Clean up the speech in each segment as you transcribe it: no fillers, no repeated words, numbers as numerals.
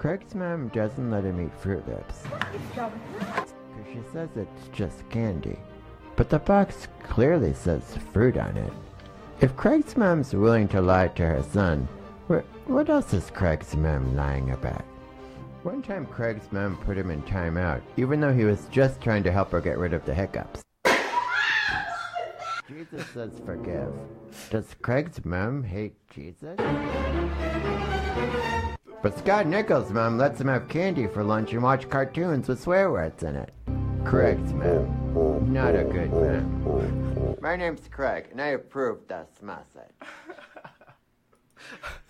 Craig's mom doesn't let him eat Fruit Loops, because she says it's just candy. But the box clearly says fruit on it. If Craig's mom's willing to lie to her son, what else is Craig's mom lying about? One time Craig's mom put him in timeout, even though he was just trying to help her get rid of the hiccups. Jesus says forgive. Does Craig's mom hate Jesus? But Scott Nichols' mom lets him have candy for lunch and watch cartoons with swear words in it. Craig's mom, not a good mom. My name's Craig, and I approve this message.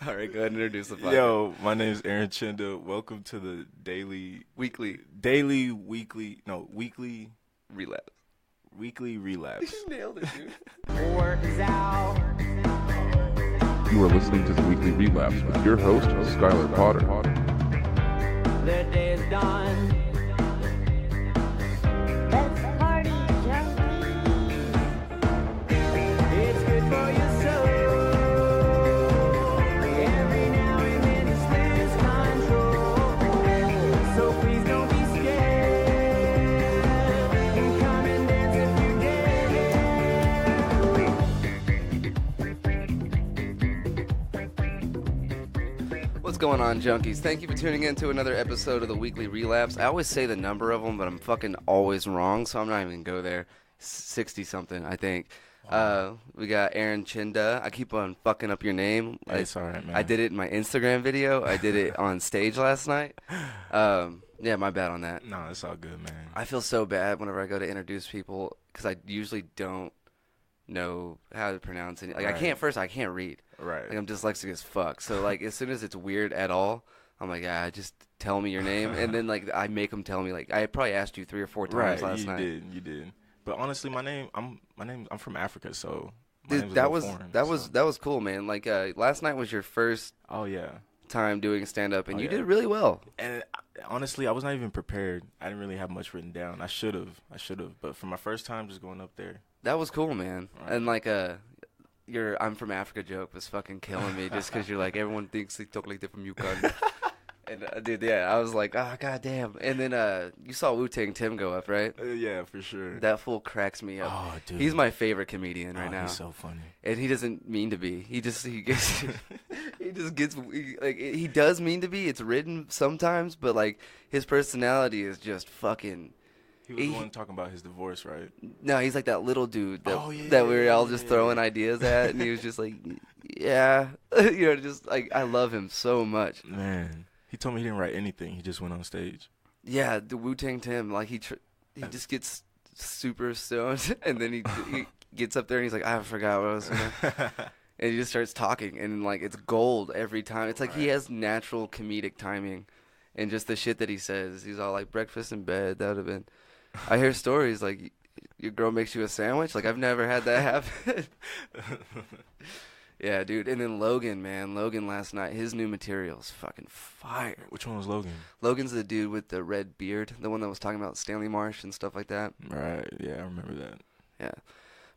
All right, go ahead and introduce the podcast. Yo, my name is Aaron Tshienda. Welcome to the weekly relapse. Weekly relapse. You nailed it, dude. You are listening to the Weekly Relapse with your host, Skylar Potter. The day is done. Let's party, junkies. It's good for your soul. Every now and then it's lose control. So please don't be scared. And come and dance if you dare. What's going on, junkies? Thank you for tuning in to another episode of the Weekly Relapse. I always say the number of them, but I'm fucking always wrong, so I'm not even going to go there. 60-something, I think. We got Aaron Tshienda. I keep on fucking up your name. Hey, it's all right, man. I did it in my Instagram video. I did it on stage last night. Yeah, my bad on that. No, it's all good, man. I feel so bad whenever I go to introduce people because I usually don't know how to pronounce it. Like, Right. I can't read. Right. Like, I'm dyslexic as fuck. So, like, as soon as it's weird at all, I'm like, just tell me your name. And then, like, I make them tell me. Like, I probably asked you 3 or 4 times last night. You did. But honestly, I'm from Africa, so my Dude, name's a that little was foreign, that was cool, man. Like, last night was your first Oh yeah. time doing stand-up, and Oh, you yeah. did really well. And honestly, I was not even prepared. I didn't really have much written down. I should have. But for my first time just going up there. That was cool, man. Right. And, like, your I'm from Africa joke was fucking killing me just because you're like, everyone thinks they talk like they're from Uganda. And, dude, yeah, I was like, oh, goddamn. And then you saw Wu-Tang Tim go up, right? Yeah, for sure. That fool cracks me up. Oh, dude. He's my favorite comedian right now. He's so funny. And he doesn't mean to be. He does mean to be. It's written sometimes, but, like, his personality is just fucking. He was the one talking about his divorce, right? No, he's like that little dude that, Oh, yeah, that we were all yeah, just yeah, throwing yeah. ideas at, and he was just like, yeah, just like, I love him so much. Man, he told me he didn't write anything. He just went on stage. Yeah, the Wu-Tang Tim, like he just gets super stoned, and then he gets up there and he's like, I forgot what I was saying. And he just starts talking, and like it's gold every time. It's like he has natural comedic timing, and just the shit that he says. He's all like, breakfast in bed. That would have been. I hear stories like your girl makes you a sandwich. Like I've never had that happen. Yeah, dude. And then Logan, man. Logan last night, his new material's fucking fire. Which one was Logan? Logan's the dude with the red beard, the one that was talking about Stanley Marsh and stuff like that. Right. Yeah, I remember that. Yeah.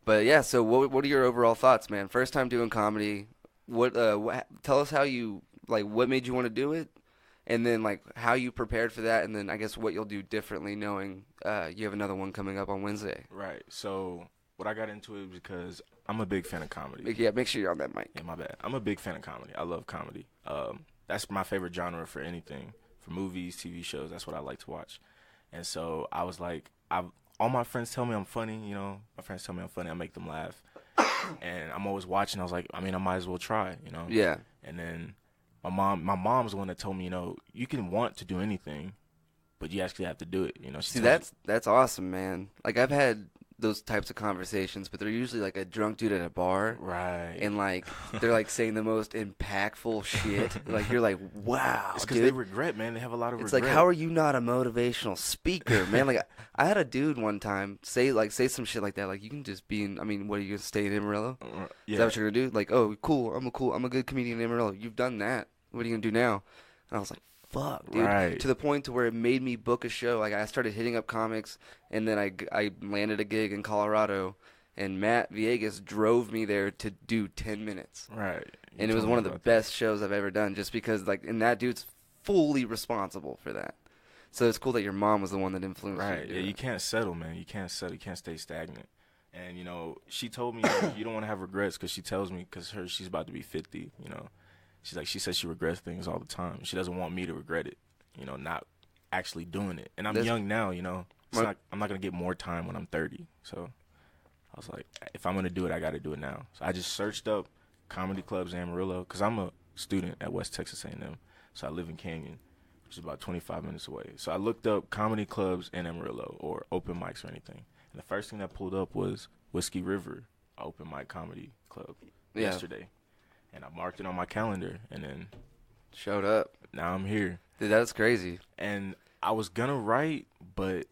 But yeah, so what are your overall thoughts, man? First time doing comedy. Tell us how you what made you want to do it, and then like how you prepared for that, and then I guess what you'll do differently knowing you have another one coming up on Wednesday. Right. So what I got into it because I'm a big fan of comedy. Yeah, make sure you're on that mic. Yeah, my bad. I'm a big fan of comedy. I love comedy. That's my favorite genre for anything, for movies, TV shows. That's what I like to watch. And so I was like, all my friends tell me I'm funny. You know, my friends tell me I'm funny. I make them laugh. And I'm always watching. I was like, I might as well try. You know. Yeah. And then my mom's the one that told me, you know, you can want to do anything, but you actually have to do it. You know. See, that's awesome, man. Like I've had those types of conversations, but they're usually like a drunk dude at a bar, right? And like they're like saying the most impactful shit. Like you're like, wow, it's because dude. they regret, man. They have a lot of regret. It's like, how are you not a motivational speaker, man? Like I had a dude one time say some shit like that. Like you can just be in. I mean, what are you gonna stay in Amarillo? Yeah. Is that what you're gonna do? Like, oh, cool. I'm a good comedian in Amarillo. You've done that. What are you gonna do now? And I was like, fuck, dude. Right. To the point to where it made me book a show. Like I started hitting up comics, and then I landed a gig in Colorado, and Matt Viegas drove me there to do 10 minutes. Right. And it was one of the best shows I've ever done, just because and that dude's fully responsible for that. So it's cool that your mom was the one that influenced you. Right. to do Yeah, it. you can't settle, man. You can't settle. You can't stay stagnant. And, she told me, you don't want to have regrets because she tells me, because she's about to be 50, She says she regrets things all the time. She doesn't want me to regret it, not actually doing it. And I'm young now, I'm not going to get more time when I'm 30. So I was like, if I'm going to do it, I got to do it now. So I just searched up comedy clubs in Amarillo because I'm a student at West Texas A&M. So I live in Canyon, which is about 25 minutes away. So I looked up comedy clubs in Amarillo or open mics or anything. And the first thing that pulled up was Whiskey River, open mic comedy club, yesterday. And I marked it on my calendar, and then Showed up. now I'm here. Dude, that's crazy. And I was going to write, but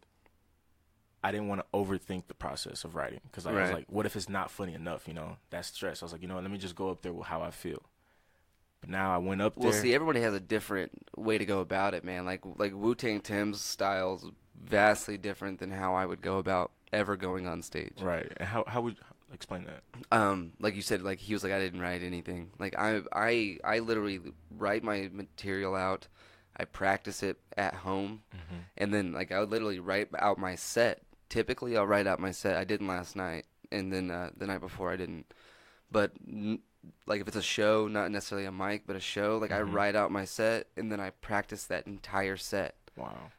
I didn't want to overthink the process of writing. Because I was Right. like, what if it's not funny enough, That's stress. I was like, let me just go up there with how I feel. But now I went up there. Well, see, everybody has a different way to go about it, man. Like Wu-Tang Tim's style is vastly different than how I would go about ever going on stage. Right. And how would explain that? Like you said, like he was like, I didn't write anything. Like I literally write my material out. I practice it at home, and then like I would literally write out my set. Typically, I'll write out my set. I didn't last night, and then the night before I didn't. But like if it's a show, not necessarily a mic, but a show, like I write out my set, and then I practice that entire set. Wow.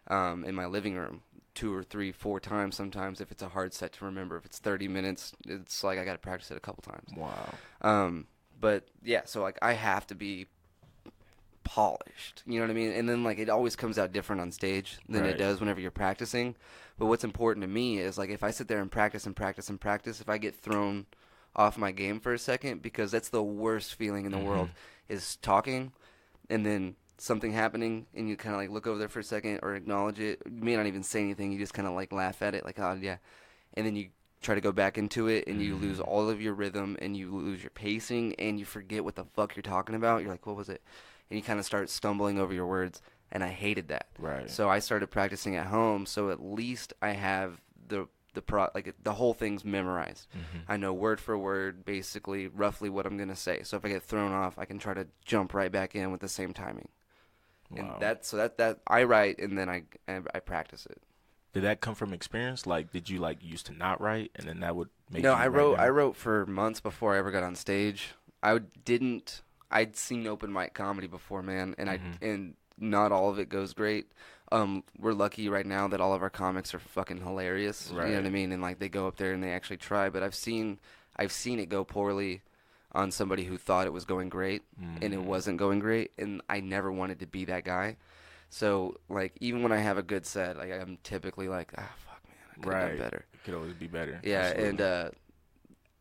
In my living room 2 or 3, 4 times sometimes if it's a hard set to remember. If it's 30 minutes, it's like I got to practice it a couple times. Wow. But yeah, so like I have to be polished, you know what I mean? And then like it always comes out different on stage than it Right. does whenever you're practicing. But what's important to me is like if I sit there and practice and practice and practice, if I get thrown off my game for a second, because that's the worst feeling in the world, is talking and then something happening and you kind of like look over there for a second or acknowledge it. You may not even say anything. You just kind of like laugh at it like, oh yeah. And then you try to go back into it and you lose all of your rhythm and you lose your pacing and you forget what the fuck you're talking about. You're like, what was it? And you kind of start stumbling over your words. And I hated that. Right. So I started practicing at home. So at least I have the whole thing's memorized. I know word for word, basically, roughly what I'm gonna say. So if I get thrown off, I can try to jump right back in with the same timing. And Wow. that I write and then I practice it. Did that come from experience? Like, did you like used to not write, and then that would make No, you I write down? wrote for months before I ever got on stage. I'd seen open mic comedy before, man, and and not all of it goes great. We're lucky right now that all of our comics are fucking hilarious. You know what I Right. mean? And like they go up there and they actually try. But I've seen it go poorly on somebody who thought it was going great and it wasn't going great. And I never wanted to be that guy. So like even when I have a good set, like I'm typically like, fuck man, I could have Right. done better. It could always be better. Yeah, Absolutely. and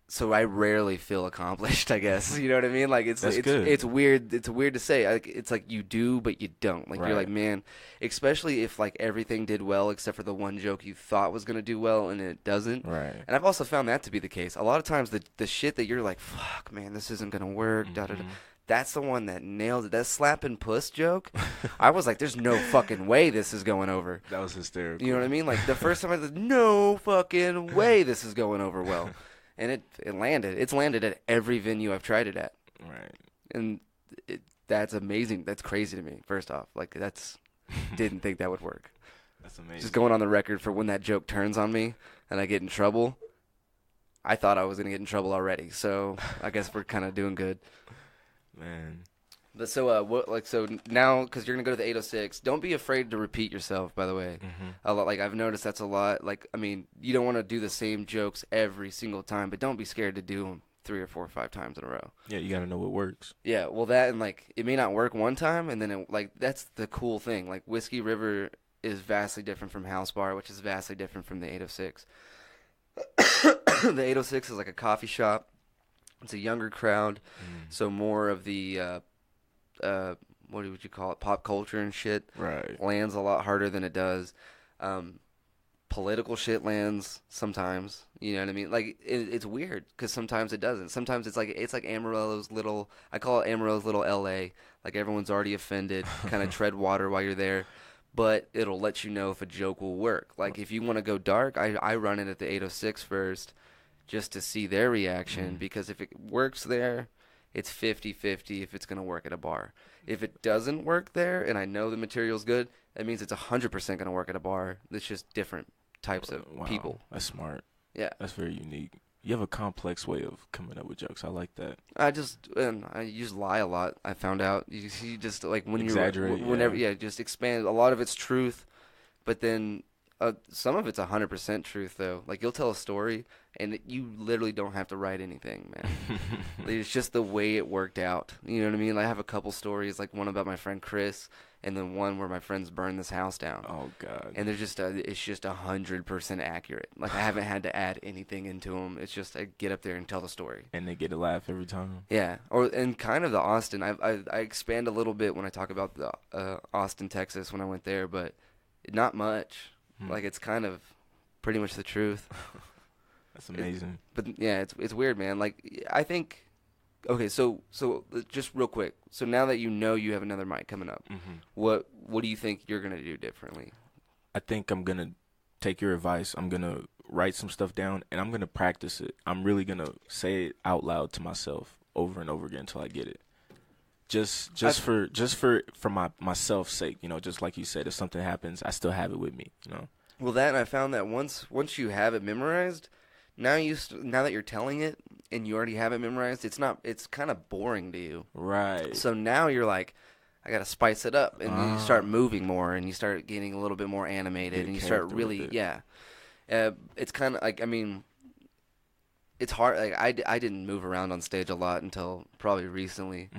so I rarely feel accomplished, I guess. You know what I mean? Like That's good. it's weird. It's weird to say. Like it's like you do, but you don't. Like you're Right. like, man, especially if like everything did well except for the one joke you thought was gonna do well and it doesn't. Right. And I've also found that to be the case. A lot of times the shit that you're like, fuck, man, this isn't gonna work. Da da da. That's the one that nailed it. That slapping puss joke. I was like, there's no fucking way this is going over. That was hysterical. You know what I mean? Like the first time I said, no fucking way this is going over well. And it landed. It's landed at every venue I've tried it at. Right. And that's amazing. That's crazy to me, first off. Like, didn't think that would work. That's amazing. Just going on the record for when that joke turns on me and I get in trouble, I thought I was going to get in trouble already. So I guess we're kind of doing good. Man. But so now, because you're gonna go to the 806, don't be afraid to repeat yourself. By the way, a lot, like I've noticed that's a lot. Like I mean, you don't want to do the same jokes every single time, but don't be scared to do them 3 or 4 or 5 times in a row. Yeah, you gotta know what works. Yeah, well that and like it may not work one time, and then that's the cool thing. Like Whiskey River is vastly different from House Bar, which is vastly different from the 806. The 806 is like a coffee shop. It's a younger crowd, so more of the what would you call it, pop culture and shit Right. lands a lot harder than it does. Political shit lands sometimes, you know what I mean? Like it's weird because sometimes it doesn't. Sometimes it's like Amarillo's little, I call it Amarillo's little LA. Like everyone's already offended, kind of tread water while you're there, but it'll let you know if a joke will work. Like if you want to go dark, I run it at the 806 first just to see their reaction, because if it works there it's 50-50 if it's going to work at a bar. If it doesn't work there and I know the material's good, that means it's 100% going to work at a bar. It's just different types of Wow, people. That's smart. Yeah. That's very unique. You have a complex way of coming up with jokes. I like that. I just lie a lot. I found out you just like when Exaggerate, you whenever just expand. A lot of it's truth, but then some of it's 100% truth though. Like you'll tell a story and you literally don't have to write anything, man. It's just the way it worked out. You know what I mean? I have a couple stories, like one about my friend Chris, and then one where my friends burned this house down. Oh God. And they're just it's just 100% accurate. Like I haven't had to add anything into them. It's just I get up there and tell the story. And they get a laugh every time. Yeah, and kind of the Austin. I expand a little bit when I talk about the Austin, Texas when I went there, but not much. Like it's kind of pretty much the truth. That's amazing. But yeah, it's weird, man. Like I think. Okay, so just real quick. So now that you know you have another mic coming up, what do you think you're gonna do differently? I think I'm gonna take your advice. I'm gonna write some stuff down and I'm gonna practice it. I'm really gonna say it out loud to myself over and over again until I get it. Just for myself's sake, you know, just like you said, if something happens, I still have it with me, you know. Well, that I found that once you have it memorized, now that you're telling it and you already have it memorized, it's kind of boring to you. Right. So now you're like, I gotta spice it up, and then you start moving more, and you start getting a little bit more animated, and you start really, it's kind of like, I mean, it's hard. Like I didn't move around on stage a lot until probably recently,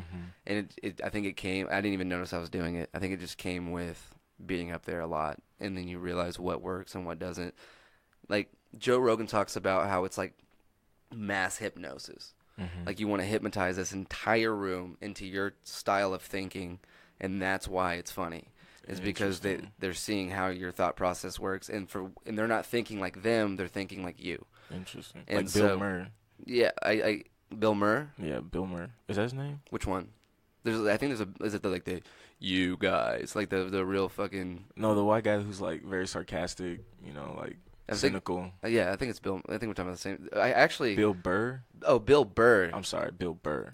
and I think it came. I didn't even notice I was doing it. I think it just came with being up there a lot, and then you realize what works and what doesn't. Like Joe Rogan talks about how it's like mass hypnosis. Like you want to hypnotize this entire room into your style of thinking, and that's why it's funny. Is because they're seeing how your thought process works, and they're not thinking like them, they're thinking like you. Interesting. And like Bill Murray. Yeah, Bill Murray. Yeah, Bill Murray. Is that his name? Which one? I think is it the you guys, like the real fucking. No, the white guy who's like very sarcastic, you know, like cynical. Yeah, I think it's Bill. I think we're talking about the same. I actually. Bill Burr. Oh, Bill Burr. I'm sorry, Bill Burr.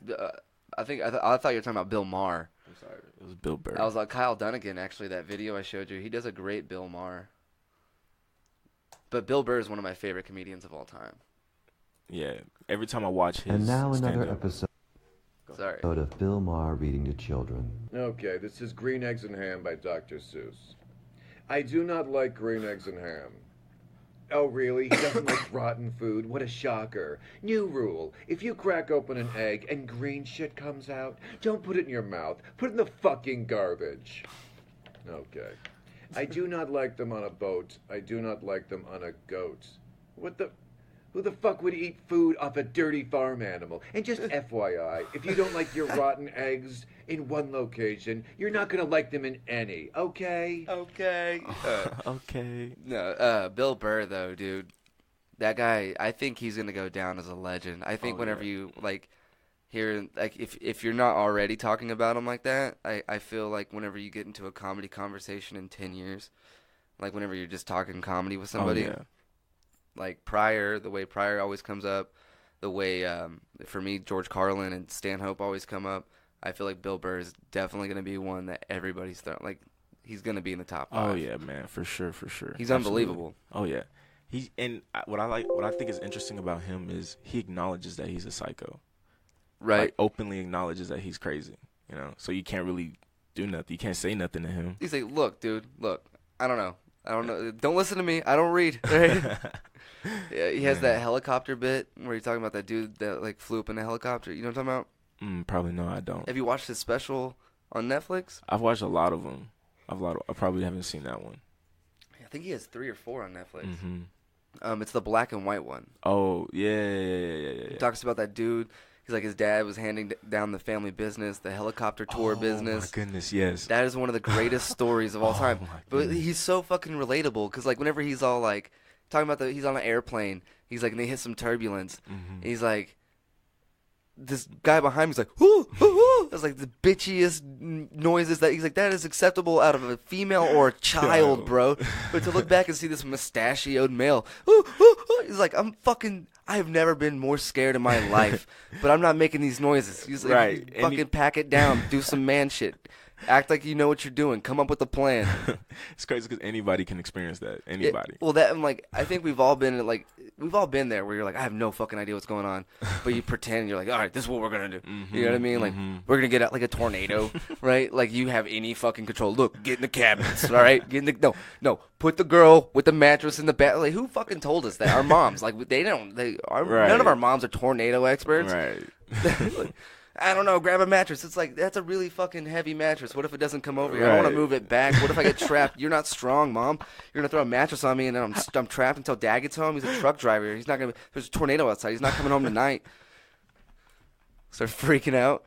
I thought you were talking about Bill Maher. I'm sorry, it was Bill Burr. I was like Kyle Dunnigan. Actually, that video I showed you, he does a great Bill Maher. But Bill Burr is one of my favorite comedians of all time. Yeah, every time I watch his. And now another stand-up. episode Sorry. of Bill Maher reading to children. Okay, this is Green Eggs and Ham by Dr. Seuss. I do not like green eggs and ham. Oh, really? He doesn't like rotten food? What a shocker. New rule. If you crack open an egg and green shit comes out, don't put it in your mouth. Put it in the fucking garbage. Okay. I do not like them on a boat. I do not like them on a goat. Who the fuck would eat food off a dirty farm animal? And just FYI, if you don't like your rotten eggs in one location, you're not gonna like them in any, okay? Okay. Okay. No, Bill Burr though, dude. That guy, I think he's gonna go down as a legend. I think whenever you hear if you're not already talking about him like that, I feel like whenever you get into a comedy conversation in 10 years, like whenever you're just talking comedy with somebody. Oh, yeah. Like Pryor, the way Pryor always comes up, the way, for me, George Carlin and Stanhope always come up. I feel like Bill Burr is definitely going to be one that everybody's throwing. Like, he's going to be in the top 5. Oh yeah, man, for sure. He's Absolutely. unbelievable. Oh yeah, what I think is interesting about him is he acknowledges that he's a psycho. Right. Like, openly acknowledges that he's crazy. You know, so you can't really do nothing. You can't say nothing to him. He's like, look, dude, I don't know. Don't listen to me. I don't read. Right? Yeah, he has that helicopter bit where he's talking about that dude that flew up in a helicopter. You know what I'm talking about? Probably no, I don't. Have you watched his special on Netflix? I've watched a lot of them. I probably haven't seen that one. I think he has 3 or 4 on Netflix. Mm-hmm. It's the black and white one. Oh yeah. He talks about that dude. He's like his dad was handing down the family business, the helicopter tour business. Oh my goodness, yes. That is one of the greatest stories of all time. My But goodness. he's so fucking relatable because whenever he's all talking about he's on an airplane, he's and they hit some turbulence, and he's like, this guy behind me is like, whoo, whoo, whoo. It's like the bitchiest noises that he's like, that is acceptable out of a female or a child, bro. But to look back and see this mustachioed male, whoo, whoo, whoo, He's like, I have never been more scared in my life, but I'm not making these noises. He's like, Right. And fucking pack it down, do some man shit. Act like you know what you're doing. Come up with a plan. It's crazy because anybody can experience that. Anybody. Well, that I'm like, I think we've all been there where you're like, I have no fucking idea what's going on, but you pretend you're like, all right, this is what we're gonna do. You know what I mean? Like, we're gonna get out like a tornado, right? Like you have any fucking control. Look, get in the cabinets, all right? No, put the girl with the mattress in the bed. Like, who fucking told us that? Our moms, like, none of our moms are tornado experts. Right. Like, I don't know, grab a mattress. It's like, that's a really fucking heavy mattress. What if it doesn't come over here? I don't want Right. to move it back. What if I get trapped? You're not strong, Mom. You're going to throw a mattress on me, and then I'm trapped until Dad gets home. He's a truck driver. He's not going to, there's a tornado outside. He's not coming home tonight. Start freaking out.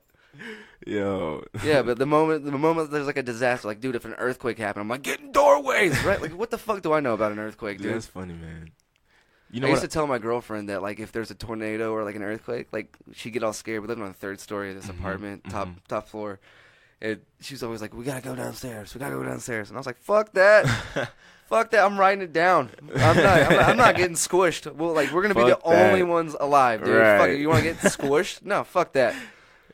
Yo. Yeah, but the moment there's like a disaster, like, dude, if an earthquake happened, I'm like, get in doorways, right? Like, what the fuck do I know about an earthquake, dude? That's funny, man. You know I used what? to tell my girlfriend that, like, if there's a tornado or like an earthquake, like, she'd get all scared. We lived on the third story of this apartment, top floor. And she was always like, we gotta go downstairs. And I was like, fuck that. Fuck that. I'm writing it down. I'm not getting squished. Well, like, we're gonna be the Fuck that. only ones alive, dude. Right. Fuck it. You wanna get squished? No, fuck that.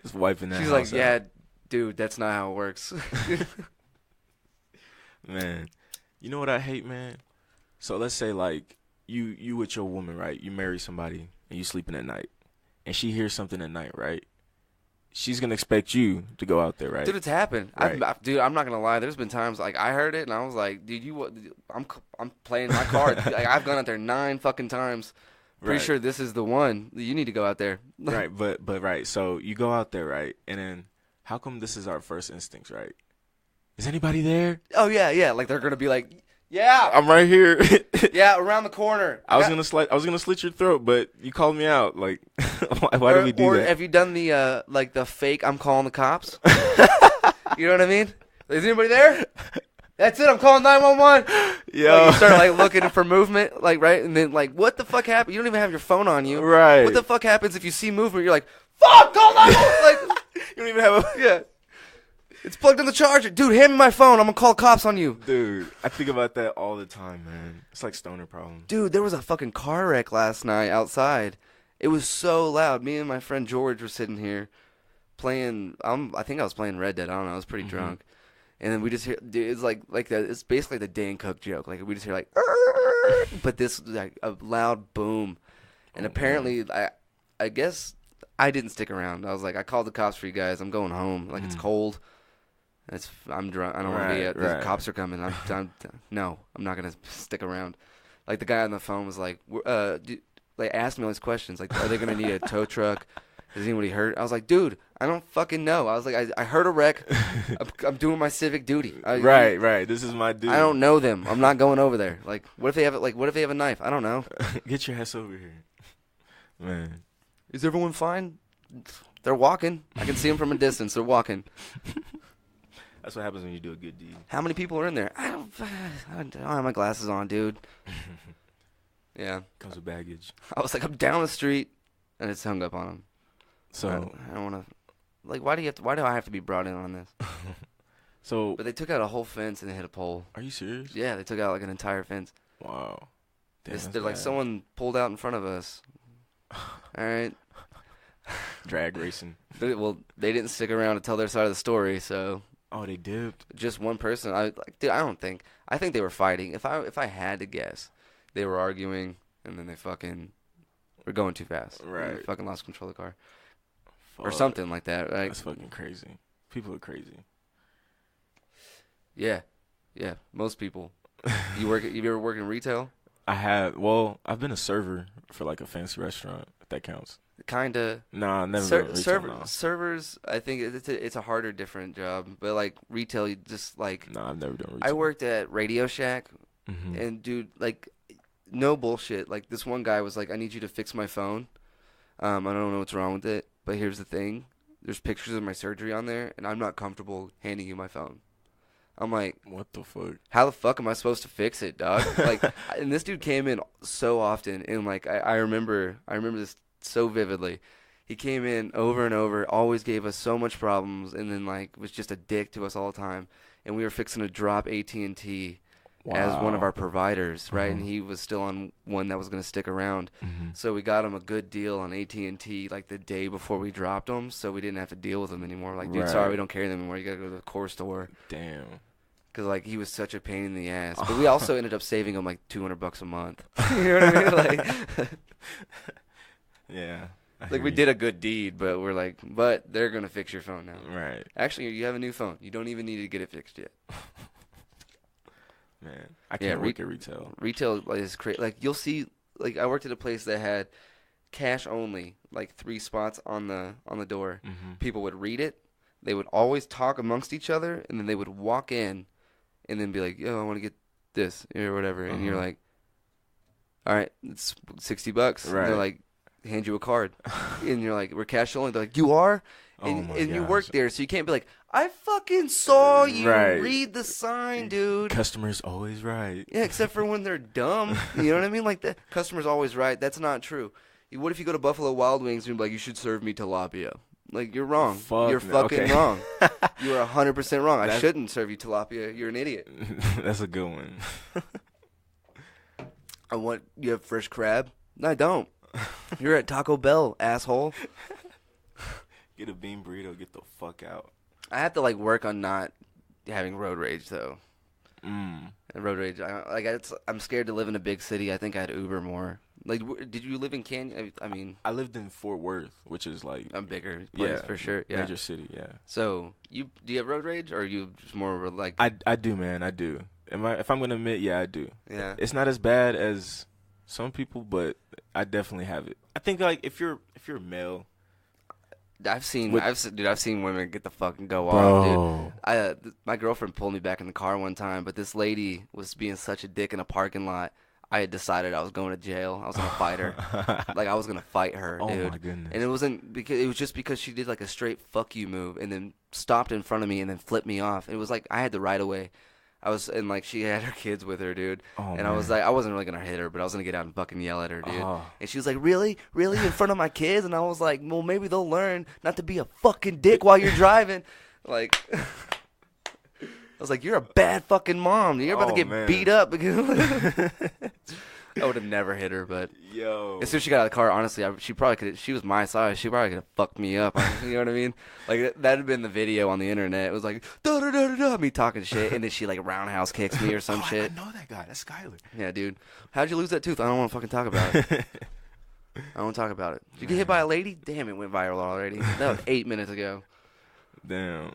Just wiping that She's house like, yeah, out. dude, that's not how it works. Man, you know what I hate, man? So let's say, like, you with your woman, right? You marry somebody and you sleeping at night, and she hears something at night, right? She's gonna expect you to go out there, right? Dude, it's happened. Right. Dude, I'm not gonna lie. There's been times like I heard it and I was like, dude, I'm playing my card. Like, I've gone out there 9 fucking times. Pretty Right. sure this is the one. You need to go out there. Right, but right. So you go out there, right? And then how come this is our first instincts, right? Is anybody there? Oh yeah. Like they're gonna be like, yeah, I'm right here. yeah, around the corner. I was gonna slit your throat, but you called me out. Like, why did we do or that? have you done the like the fake? I'm calling the cops. You know what I mean? Is anybody there? That's it. I'm calling 911. Yo, Like, you start like looking for movement, like right, and then like, what the fuck happened? You don't even have your phone on you. Right. What the fuck happens if you see movement? You're like, fuck, call 911. Like, you don't even have a yeah. It's plugged in the charger. Dude, hand me my phone. I'm going to call cops on you. dude. I think about that all the time, man. It's like stoner problems. Dude, there was a fucking car wreck last night outside. It was so loud. Me and my friend George were sitting here playing. I think I was playing Red Dead. I don't know. I was pretty drunk. And then we just hear, dude, it's like that. It's basically the Dan Cook joke. Like, we just hear like, but this, like, a loud boom. And apparently, I guess I didn't stick around. I was like, I called the cops for you guys. I'm going home. Like, it's cold. I'm drunk. I don't want to be. The cops are coming. No, I'm not gonna stick around. Like, the guy on the phone was like, they asked me all these questions. Like, are they gonna need a tow truck? Is anybody hurt? I was like, dude, I don't fucking know. I was like, I heard a wreck. I'm doing my civic duty. Right. This is my dude. I don't know them. I'm not going over there. Like, what if they have a knife? I don't know. Get your ass over here, man. Is everyone fine? They're walking. I can see them from a distance. They're walking. That's what happens when you do a good deed. How many people are in there? I don't have my glasses on, dude. Yeah. Comes with baggage. I was like, I'm down the street, and it's hung up on them. So I don't want to. Like, why do I have to be brought in on this? So But they took out a whole fence and they hit a pole. are you serious? Yeah, they took out like an entire fence. Wow. Damn, They're that's like, bad. someone pulled out in front of us. All right. Drag racing. Well, they didn't stick around to tell their side of the story, so Oh, they dipped. just one person. I think they were fighting. If I had to guess, they were arguing, and then they fucking were going too fast. And Right. they fucking lost control of the car. Or Fuck. something like that, right? That's fucking crazy. People are crazy. Yeah. Most people. You ever work in retail? I have. Well, I've been a server for like a fancy restaurant. If that counts. Kinda. Nah, never been retail. No. Servers, I think it's a harder, different job. But like retail, you just like. Nah, I've never done retail. I worked at Radio Shack, Mhm. and dude, like, no bullshit. Like, this one guy was like, "I need you to fix my phone. I don't know what's wrong with it, but here's the thing: there's pictures of my surgery on there, and I'm not comfortable handing you my phone." I'm like, What the fuck? how the fuck am I supposed to fix it, dog? Like, and this dude came in so often, and like, I remember this so vividly. He came in over and over, always gave us so much problems, and then like was just a dick to us all the time. And we were fixing to drop AT&T, as one of Wow. our providers, right? And Uh-huh. he was still on one that was going to stick around. Mhm. So we got him a good deal on AT&T like the day before we dropped him, so we didn't have to deal with him anymore. Like, dude, sorry, Right. we don't carry them anymore. You got to go to the core store. Damn. Because, like, he was such a pain in the ass. But we also ended up saving him, like, $200 a month. You know what I mean? Like, Yeah. I like hear we you. did a good deed, but we're like, but they're going to fix your phone now. Right. Actually, you have a new phone. You don't even need to get it fixed yet. Man, I Yeah, can't work at retail. Retail is crazy. Like, you'll see, like, I worked at a place that had cash only, like 3 spots on the door. Mm-hmm. People would read it. They would always talk amongst each other, and then they would walk in and then be like, yo, I want to get this or whatever. And you're Uh-huh. like, all right, it's $60. And Right. they're like, hand you a card. And you're like, we're cash only. They're like, you are? And, Oh my and you work gosh. there, so you can't be like, I fucking saw you Right. read the sign, dude. Customer's always right. Yeah, except for when they're dumb. You know what I mean? Like, the customer's always right. That's not true. What if you go to Buffalo Wild Wings and you're like, you should serve me tilapia? Like, you're wrong. Fuck You're no. fucking Okay. wrong. You are 100% wrong. I That's- shouldn't serve you tilapia. You're an idiot. That's a good one. You have fresh crab? No, I don't. You're at Taco Bell, asshole. Get a bean burrito. Get the fuck out. I have to, like, work on not having road rage, though. Mm. Road rage. I'm scared to live in a big city. I think I'd Uber more. Like, did you live in Canyon? I mean, I lived in Fort Worth, which is like a bigger place for sure. Yeah. major city. Yeah. So do you have road rage, or are you just more like? I do, man. I do. If I'm gonna admit, yeah, I do. Yeah. It's not as bad as some people, but I definitely have it. I think like if you're male, I've seen women get the fucking go Bro. off, dude. My girlfriend pulled me back in the car one time, but this lady was being such a dick in a parking lot. I had decided I was going to jail. I was gonna fight her. Like, I was gonna fight her, Oh dude. my goodness. And it was just because she did like a straight fuck you move and then stopped in front of me and then flipped me off. And it was like I had the right of way. And like she had her kids with her, dude. Oh, and I was man. like, I wasn't really gonna hit her, but I was gonna get out and fucking yell at her, dude. Oh. And she was like, really in front of my kids? And I was like, well, maybe they'll learn not to be a fucking dick while you're driving. Like, I was like, you're a bad fucking mom. You're about to Oh, get man. beat up. I would have never hit her, but Yo. as soon as she got out of the car, honestly, she probably could. She was my size. She probably could have fucked me up. You know what I mean? Like, that'd have been the video on the internet. It was like da da da da da, me talking shit, and then she like roundhouse kicks me or some shit. I know that guy. That's Skyler. Yeah, dude. How'd you lose that tooth? I don't want to fucking talk about it. I don't want to talk about it. Did you get hit by a lady? Damn, it went viral already. That was 8 minutes ago. Damn.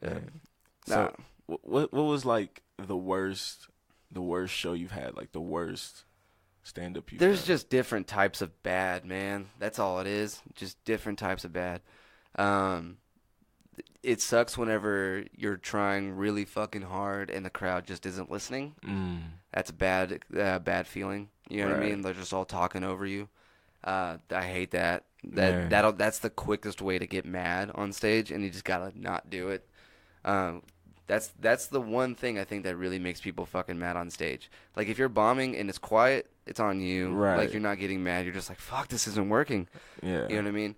Yeah. So, what was like the worst show you've had? Like the worst stand-up you've There's done? just different types of bad, man. That's all it is. Just different types of bad. It sucks whenever you're trying really fucking hard and the crowd just isn't listening. Mm. That's a bad feeling. You know what I Right. mean? They're just all talking over you. I hate that. Man. That's the quickest way to get mad on stage, and you just gotta not do it. That's the one thing I think that really makes people fucking mad on stage. Like, if you're bombing and it's quiet, it's on you. Right. Like, you're not getting mad. You're just like, fuck, this isn't working. Yeah. You know what I mean?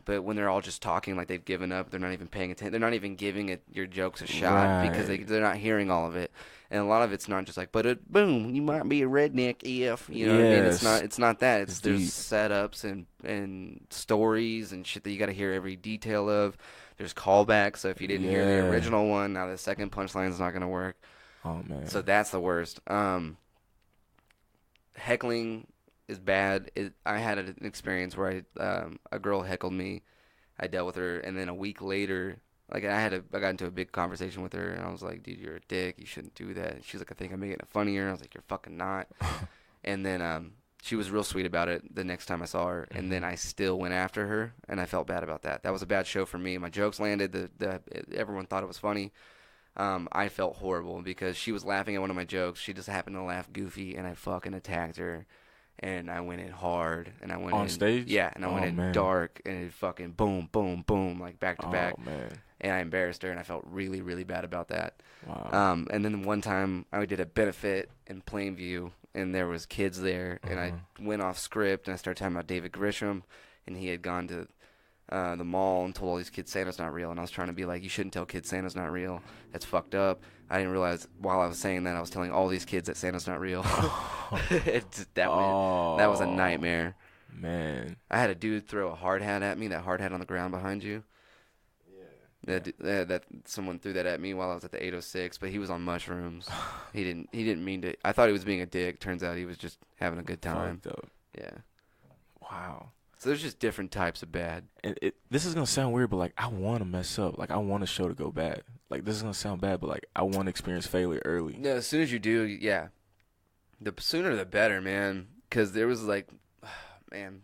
But when they're all just talking like they've given up, they're not even paying attention. They're not even giving it your jokes a shot because Right. they're not hearing all of it. And a lot of it's not just like, boom, you might be a redneck if, you know what I mean? Yes. It's not that. It's There's deep. setups and stories and shit that you got to hear every detail of. There's callbacks, so if you didn't hear the Yeah. original one, now the second punchline is not going to work. Oh man. So that's the worst. Heckling is bad. I had an experience where a girl heckled me. I dealt with her, and then a week later, like I got into a big conversation with her, and I was like, "Dude, you're a dick. You shouldn't do that." And she's like, "I think I'm making it funnier." I was like, "You're fucking not." And then she was real sweet about it the next time I saw her, and then I still went after her, and I felt bad about that. That was a bad show for me. My jokes landed. Everyone thought it was funny. I felt horrible because she was laughing at one of my jokes. She just happened to laugh goofy, and I fucking attacked her. And I went in hard, and I went On in stage? Yeah, and I went Oh, in man. dark, and it fucking boom, boom, boom, like back to back. Oh man. And I embarrassed her, and I felt really, really bad about that. Wow. And then one time I did a benefit in Plainview, and there was kids there, and I went off script, and I started talking about David Grisham, and he had gone to the mall and told all these kids Santa's not real. And I was trying to be like, you shouldn't tell kids Santa's not real. That's fucked up. I didn't realize while I was saying that I was telling all these kids that Santa's not real. That was a nightmare. Man. I had a dude throw a hard hat at me, that hard hat on the ground behind you. That someone threw that at me while I was at the 806, but he was on mushrooms. He didn't mean to. I thought he was being a dick. Turns out he was just having a good time. Fucked up. Yeah. Wow. So there's just different types of bad. And this is gonna sound weird, but like I want to mess up. Like I want a show to go bad. Like this is gonna sound bad, but like I want to experience failure early. No, as soon as you do, yeah. The sooner the better, man. Because there was like, man.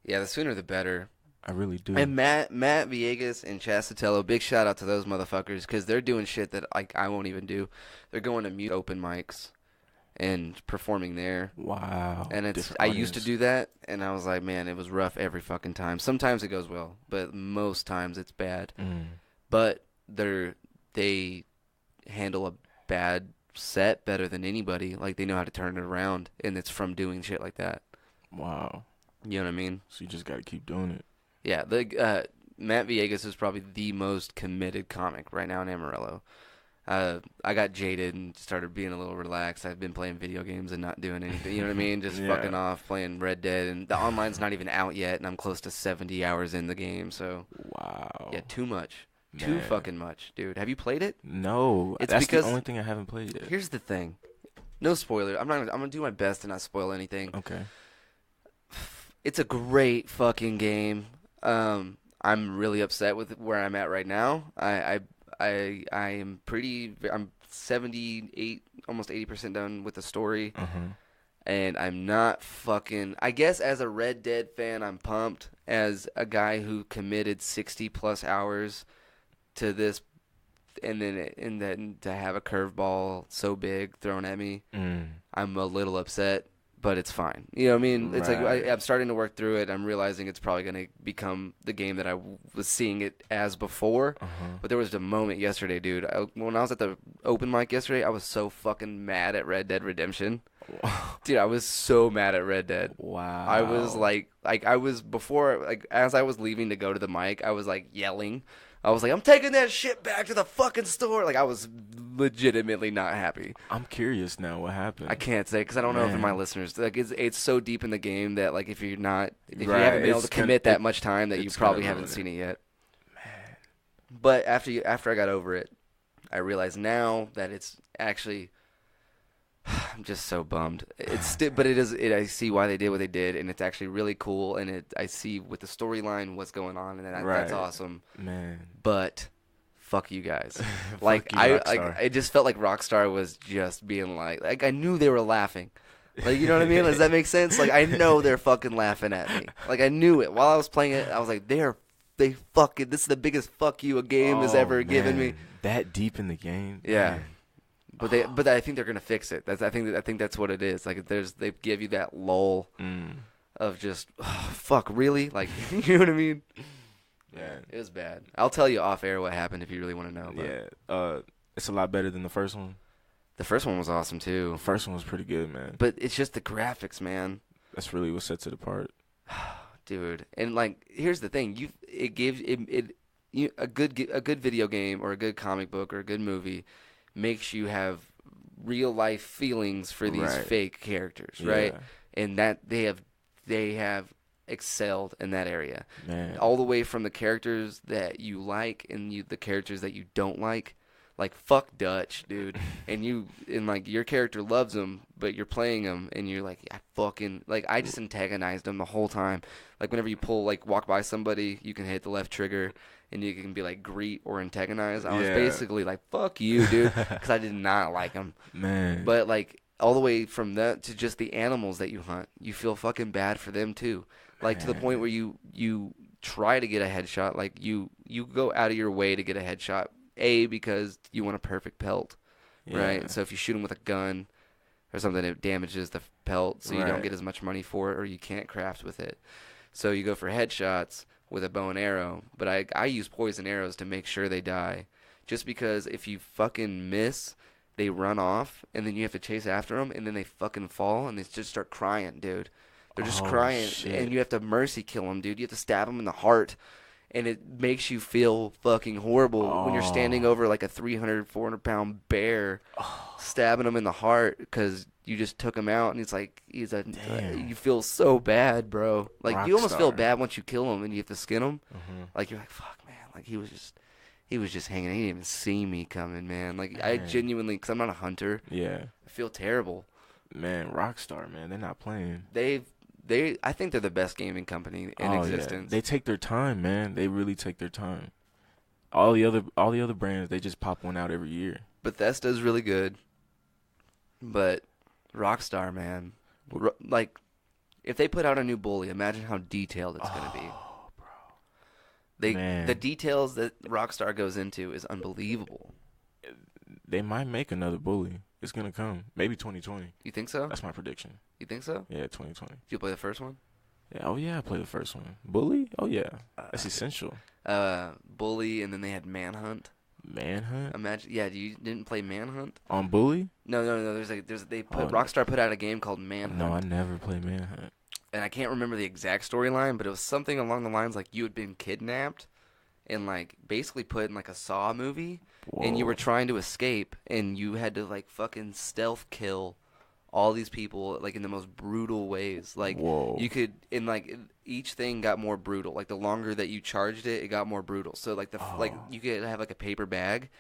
Yeah, the sooner the better. I really do. And Matt Villegas and Chastatello, big shout out to those motherfuckers because they're doing shit that like I won't even do. They're going to mute open mics and performing there. Wow. And I used to do that, and I was like, man, it was rough every fucking time. Sometimes it goes well, but most times it's bad. But they handle a bad set better than anybody. Like they know how to turn it around, and it's from doing shit like that. Wow. You know what I mean? So you just got to keep doing it. Yeah, Matt Villegas is probably the most committed comic right now in Amarillo. I got jaded and started being a little relaxed. I've been playing video games and not doing anything. You know what I mean? Just fucking off, playing Red Dead. And the online's not even out yet, and I'm close to 70 hours in the game. So, wow. Yeah, too much. Man. Too fucking much, dude. Have you played it? No. It's That's because the only thing I haven't played yet. Here's the thing. No spoiler. I'm gonna do my best to not spoil anything. Okay. It's a great fucking game. I'm really upset with where I'm at right now. I'm 78, almost 80% done with the story. And I'm not fucking, I guess as a Red Dead fan, I'm pumped. As a guy who committed 60 plus hours to this, and then to have a curveball so big thrown at me, I'm a little upset. But it's fine. You know what I mean? It's like I'm starting to work through it. I'm realizing it's probably going to become the game that I was seeing it as before. But there was a moment yesterday, dude. When I was at the open mic yesterday, I was so fucking mad at Red Dead Redemption. Dude, I was so mad at Red Dead. Wow. I was like I was before, like as I was leaving to go to the mic, I was like yelling. I was like, I'm taking that shit back to the fucking store. Like, I was legitimately not happy. I'm curious now what happened. I can't say because I don't know if my listeners, like, it's so deep in the game that, like, if you haven't been able to commit that much time, that you probably haven't seen it yet. Man. But after I got over it, I realized now that it's actually, I'm just so bummed. But it is. I see why they did what they did, and it's actually really cool. And I see with the storyline what's going on, and that's awesome. Man. But fuck you guys. Fuck you, Rockstar. I just felt like Rockstar was just being like I knew they were laughing. Like, you know what I mean? Does that make sense? Like, I know they're fucking laughing at me. Like, I knew it while I was playing it. I was like, this is the biggest fuck you a game has ever given me. That deep in the game. Yeah. Man. But I think they're gonna fix it. I think that's what it is. Like, they give you that lull of just fuck, really? Like, you know what I mean? Yeah, it was bad. I'll tell you off air what happened if you really want to know. Yeah, it's a lot better than the first one. The first one was awesome too. The first one was pretty good, man. But it's just the graphics, man. That's really what sets it apart, dude. And like, here's the thing: a good video game or a good comic book or a good movie makes you have real life feelings for these fake characters, right? And that they have excelled in that area. Man. All the way from the characters that you like and the characters that you don't like. Like, fuck Dutch, dude. and like, your character loves him, but you're playing him, and you're like, I just antagonized him the whole time. Like, whenever you walk by somebody, you can hit the left trigger, and you can be like, greet or antagonize. I was basically like, fuck you, dude, because I did not like him. Man. But, like, all the way from that to just the animals that you hunt, you feel fucking bad for them, too. Like, to the point where you try to get a headshot. Like, you go out of your way to get a headshot. Because you want a perfect pelt, right? So if you shoot them with a gun or something, it damages the pelt, so you don't get as much money for it, or you can't craft with it. So you go for headshots with a bow and arrow, but I use poison arrows to make sure they die, just because if you fucking miss, they run off, and then you have to chase after them, and then they fucking fall, and they just start crying, dude. They're just Oh, crying, shit. and you have to mercy kill them, dude. You have to stab them in the heart, and it makes you feel fucking horrible when you're standing over like a 300, 400-pound bear, stabbing him in the heart because you just took him out, and Damn. you feel so bad, bro. Like, you almost feel Rockstar. bad once you kill him and you have to skin him. Mm-hmm. Like, you're like, fuck, man. Like, he was just hanging. He didn't even see me coming, man. Like, I Man. genuinely, because I'm not a hunter, Yeah. I feel terrible. Man, Rockstar, man, they're not playing. I think they're the best gaming company in existence. They take their time, man. They really take their time. All the other brands, they just pop one out every year. Bethesda's really good, but Rockstar, man, like, if they put out a new Bully, imagine how detailed it's gonna be. Man. The details that Rockstar goes into is unbelievable. They might make another Bully. It's gonna come. Maybe 2020. You think so? That's my prediction. You think so? Yeah, 2020. Did you play the first one? Yeah. Oh yeah, I played the first one. Bully? Oh yeah. That's essential. Bully, and then they had Manhunt. Manhunt Imagine, yeah. You didn't play Manhunt? on Bully? No. Rockstar put out a game called Manhunt. No, I never played Manhunt. And I can't remember the exact storyline, but it was something along the lines like you had been kidnapped and like basically put in like a Saw movie, and you were Whoa. trying to escape, and you had to like fucking stealth kill all these people like in the most brutal ways. Like Whoa. you could, and like each thing got more brutal. Like the longer that you charged it, it got more brutal. So like like you could have like a paper bag,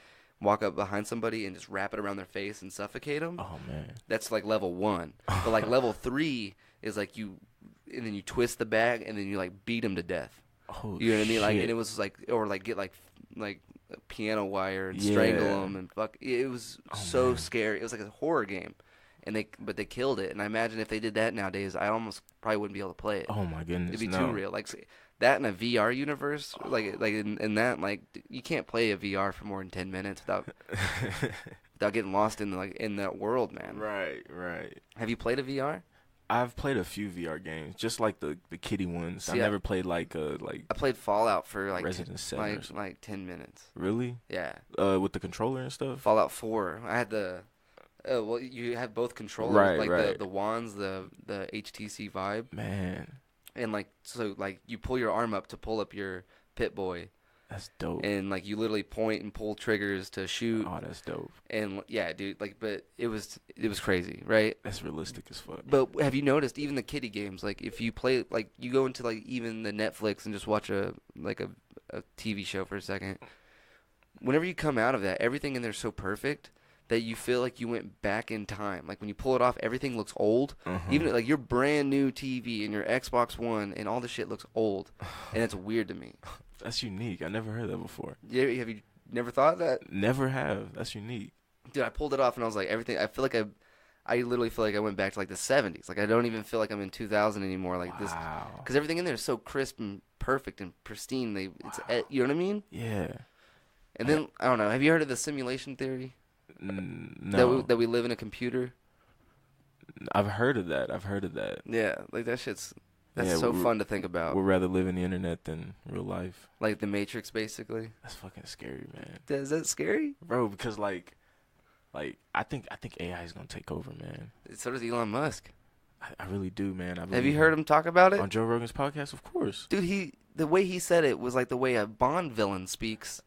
walk up behind somebody and just wrap it around their face and suffocate them. Oh man. That's like level 1. But like level 3 is like and then you twist the bag and then you like beat them to death. Oh, You know what I mean? Like, shit. and it was like, or like get like a piano wire and Yeah. strangle them and fuck. It was so man. scary. It was like a horror game, but they killed it. And I imagine if they did that nowadays, I almost probably wouldn't be able to play it. Oh my goodness. It'd be no. too real. Like that in a VR universe, like in that, like you can't play a VR for more than 10 minutes without getting lost in that world, man. Right. Have you played a VR? I've played a few VR games, just like the kiddie ones. See, I never played like I played Fallout for like Resident 7 or something. like 10 minutes. Really? Yeah. With the controller and stuff. Fallout 4. I had well, you have both controllers, Right, like right. the wands, the HTC Vibe, Man, and like so like you pull your arm up to pull up your Pit Boy, that's dope. and like you literally point and pull triggers to shoot, Oh, that's dope. and yeah, dude, like, but it was crazy, right? That's realistic as fuck. But have you noticed even the kiddie games, like if you play, like you go into like even the Netflix and just watch a TV show for a second, whenever you come out of that, everything in there's so perfect that you feel like you went back in time. Like when you pull it off, everything looks old. Even like your brand new TV and your Xbox One and all the shit looks old, and it's weird to me. That's unique. I never heard that before. Yeah, have you never thought of that? Never have. That's unique. Dude, I pulled it off and I was like, everything. I feel like I literally feel like I went back to like the 70s. Like I don't even feel like I'm in 2000 anymore. Like this, Wow. because everything in there is so crisp and perfect and pristine. You know what I mean? Yeah. And then I don't know. Have you heard of the simulation theory? No. That we live in a computer. I've heard of that. Yeah, like that's Yeah, so fun to think about. We'd rather live in the internet than real life. Like the Matrix, basically. That's fucking scary, man. Is that scary? Bro, because like I think AI is gonna take over, man. So does Elon Musk. I really do, man. Have you heard him talk about it? on Joe Rogan's podcast? Of course. Dude, the way he said it was like the way a Bond villain speaks.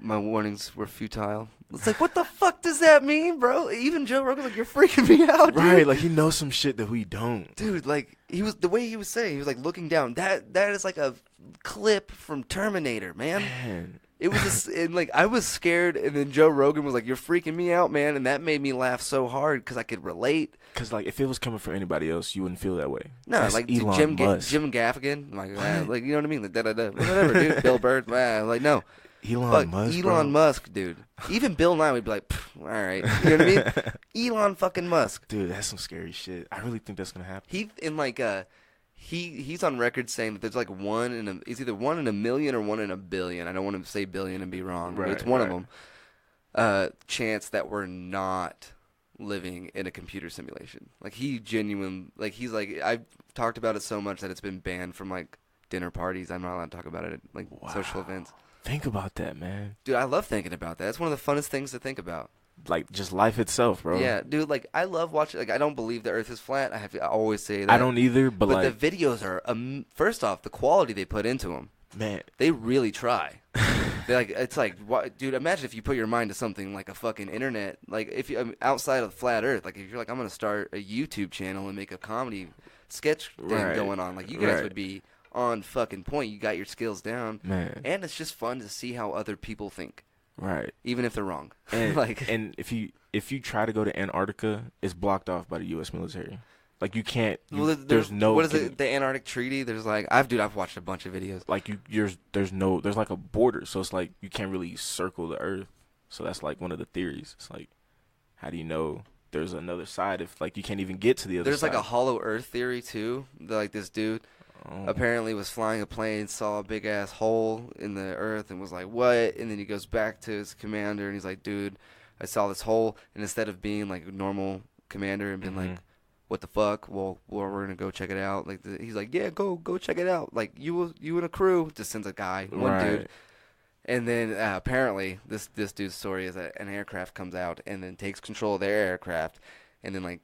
My warnings were futile. It's like, what the fuck does that mean, bro? Even Joe Rogan, like, you're freaking me out, dude. Right, like he knows some shit that we don't. Dude, like, the way he was saying, he was like looking down. That is like a clip from Terminator, man. Man. It was and like I was scared, and then Joe Rogan was like, "You're freaking me out, man," and that made me laugh so hard because I could relate. Because like if it was coming from anybody else, you wouldn't feel that way. No, That's like Elon Musk. Jim Gaffigan, like you know what I mean, like whatever, dude. Bill Burr, like no, Elon Musk. bro. Elon Musk, dude. Even Bill Nye would be like, all right, you know what I mean? Elon fucking Musk, Dude, that's some scary shit. I really think that's gonna happen. He's on record saying that there's like it's either 1 in a million or 1 in a billion. I don't want to say billion and be wrong, but it's one of them. Chance that we're not living in a computer simulation. Like he's like, I've talked about it so much that it's been banned from like dinner parties. I'm not allowed to talk about it at like social events. Think about that, man. Dude, I love thinking about that. It's one of the funnest things to think about. like just life itself, bro. Yeah, dude. Like I love watching. Like I don't believe the Earth is flat. I always say that. I don't either, but like the videos are first off the quality they put into them. man, They really try. They like it's like what, dude. Imagine if you put your mind to something like a fucking internet. Like if you outside of flat Earth. Like if you're like I'm gonna start a YouTube channel and make a comedy sketch thing Right. going on. Like you guys Right. would be on fucking point. You got your skills down, man, and it's just fun to see how other people think, right. even if they're wrong. And like and if you try to go to Antarctica, it's blocked off by the U.S. military. Like you can't. well, There's no. what is it? The Antarctic Treaty. There's like I've watched a bunch of videos. Like there's like a border, so it's like you can't really circle the Earth. So that's like one of the theories. It's like, how do you know there's another side if like you can't even get to the other There's side? like a hollow Earth theory too. Like this dude apparently was flying a plane, saw a big ass hole in the Earth, and was like, "What?" And then he goes back to his commander, and he's like, "Dude, I saw this hole." And instead of being like a normal commander and being like, "What the fuck?" Well, we're gonna go check it out. Like he's like, "Yeah, go check it out." Like you and a crew. Just sends a guy, one dude. Right. And then apparently this dude's story is that an aircraft comes out and then takes control of their aircraft, and then like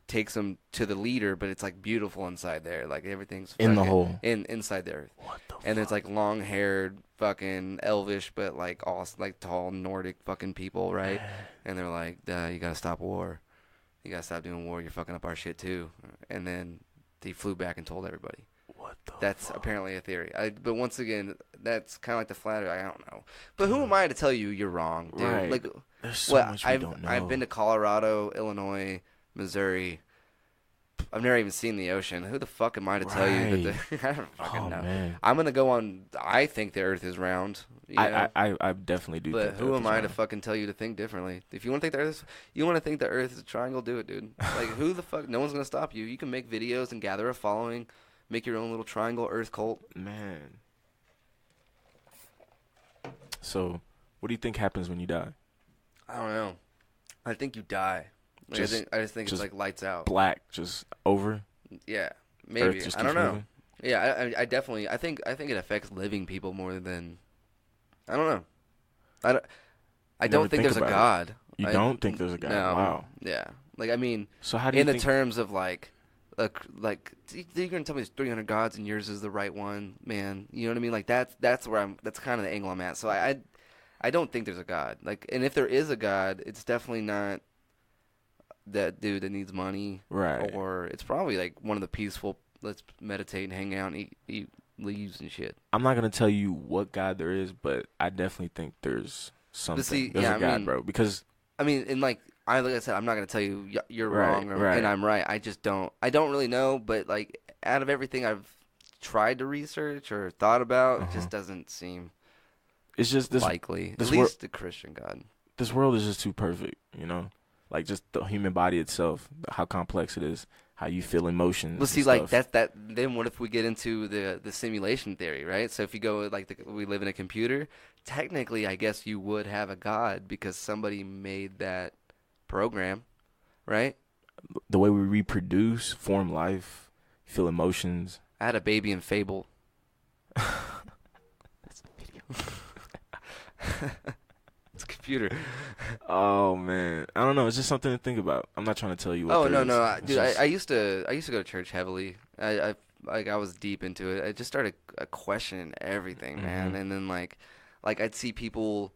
takes them to the leader, but it's like beautiful inside there, like everything's In the fucking- hole. inside there. What the And it's like long haired, fucking elvish, but like all like tall Nordic fucking people, right? And they're like, you gotta stop war, you gotta stop doing war, you're fucking up our shit too. And then they flew back and told everybody. What the That's apparently a theory. But once again, that's kind of like the flat earth. I don't know. But who am I to tell you you're wrong, dude? Right. Like, There's so much we I've don't know. I've been to Colorado, Illinois, Missouri. I've never even seen the ocean. Who the fuck am I to tell you that? I don't fucking Oh, know. man. I'm gonna go on. I think the Earth is round. You know? I definitely do. But think the who Earth am is I to round. fucking tell you to think differently? If you want to think the Earth, you want to think the Earth is a triangle, do it, dude. Like who the fuck? No one's gonna stop you. You can make videos and gather a following, make your own little triangle Earth cult. Man. So, what do you think happens when you die? I don't know. I think you die. Like, Just- I just think just it's like lights out. Black, just over. Yeah, maybe. Earth just I don't keeps know. moving? Yeah, I definitely. I think it affects living people more than. I don't know. I don't Never think think there's a about it. God. You don't think there's a God? No. Wow. Yeah. Like I mean, So how do you in the think? terms of like you're gonna tell me there's 300 gods and yours is the right one, man. You know what I mean? Like that's where that's kind of the angle I'm at. So I don't think there's a God. Like, and if there is a God, it's definitely not that dude that needs money, Right. Or it's probably like one of the peaceful. Let's meditate and hang out and eat leaves and shit. I'm not gonna tell you what God there is, but I definitely think there's something. see, there's yeah, a God, I mean, bro. Because I mean, and like I said, I'm not gonna tell you you're Right, wrong right. and I'm right. I just don't. I don't really know, but like out of everything I've tried to research or thought about, it just doesn't seem it's just this. likely. this At least the Christian God. This world is just too perfect, you know. Like just the human body itself, how complex it is, how you feel emotions. Well, see, and like stuff. that. Then what if we get into the simulation theory, right? So if you go like we live in a computer, technically, I guess you would have a God because somebody made that program, right? The way we reproduce, form life, feel emotions. I had a baby in Fable. That's the video. It's a computer. Oh man, I don't know. It's just something to think about. I'm not trying to tell you. What Oh there no, is. It's dude! just- I used to go to church heavily. I was deep into it. I just started questioning everything, man. And then like I'd see people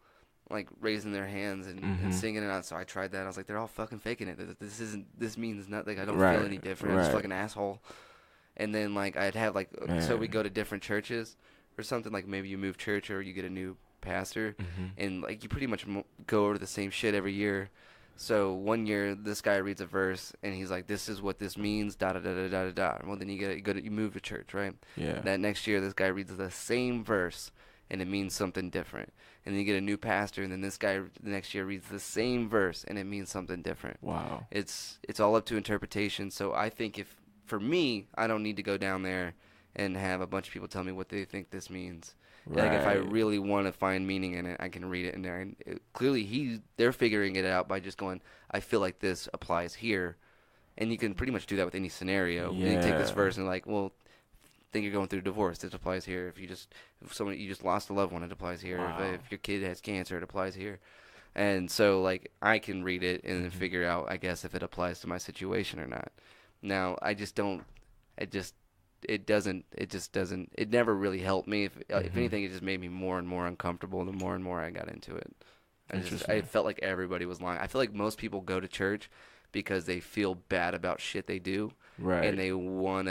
like raising their hands and singing it out. So I tried that. I was like, they're all fucking faking it. This means nothing. I don't Right, feel any different. I'm just right. fucking asshole. And then like I'd have like so we Man. go to different churches or something. Like maybe you move church or you get a new pastor, and like you pretty much go over the same shit every year. So one year this guy reads a verse and he's like, "This is what this means." Da da da da da da da. Well, then you move to church, right? Yeah. That next year this guy reads the same verse and it means something different. And then you get a new pastor, and then this guy the next year reads the same verse and it means something different. Wow. It's all up to interpretation. So I think if for me, I don't need to go down there and have a bunch of people tell me what they think this means. Like if I Right. really want to find meaning in it, I can read it in there. And clearly they're figuring it out by just going, I feel like this applies here. And you can pretty much do that with any scenario. You take this Yeah. verse and like, well, think you're going through a divorce, this applies here. If you just lost a loved one, it applies here. Wow. If your kid has cancer, it applies here. And so like I can read it and then figure out, I guess, if it applies to my situation or not. Now I just don't. It doesn't. It just doesn't. It never really helped me. If anything, it just made me more and more uncomfortable the more and more I got into it. I felt like everybody was lying. I feel like most people go to church because they feel bad about shit they do. Right. And they want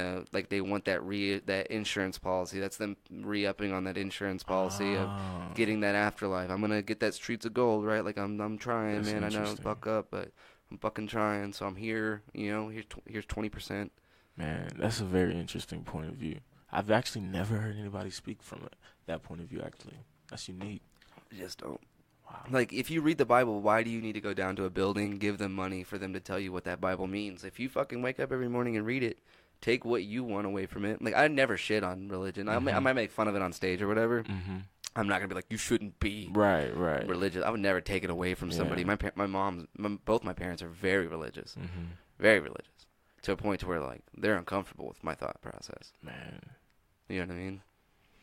that insurance policy. That's them re-upping on that insurance policy of getting that afterlife. I'm going to get that streets of gold, right? Like I'm trying, That's man. I know, interesting. fuck up, but I'm fucking trying. So I'm here, here's 20%. Man, that's a very interesting point of view. I've actually never heard anybody speak from that point of view, actually. That's unique. I just don't. Wow. Like, if you read the Bible, why do you need to go down to a building, give them money for them to tell you what that Bible means? If you fucking wake up every morning and read it, take what you want away from it. Like, I never shit on religion. I might make fun of it on stage or whatever. Mm-hmm. I'm not going to be like, you shouldn't be Right. religious. I would never take it away from somebody. Yeah. Both my parents are very religious. Mm-hmm. Very religious. To a point to where, like, they're uncomfortable with my thought process. Man. You know what I mean?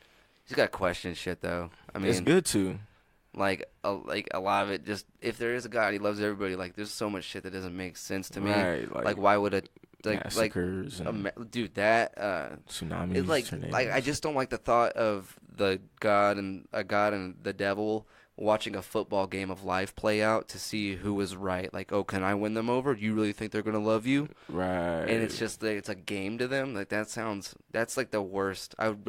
You just got to question shit, though. I mean, It's good to. Like a lot of it, just if there is a God, he loves everybody. Like, there's so much shit that doesn't make sense to me. Right, Like why would a massacres and dude, that tsunamis, it's like tornadoes. I just don't like the thought of the God and the devil watching a football game of life play out to see who was right. Like, oh, can I win them over? Do you really think they're gonna love you? Right. And it's just like, it's a game to them. Like, that's like the worst. I would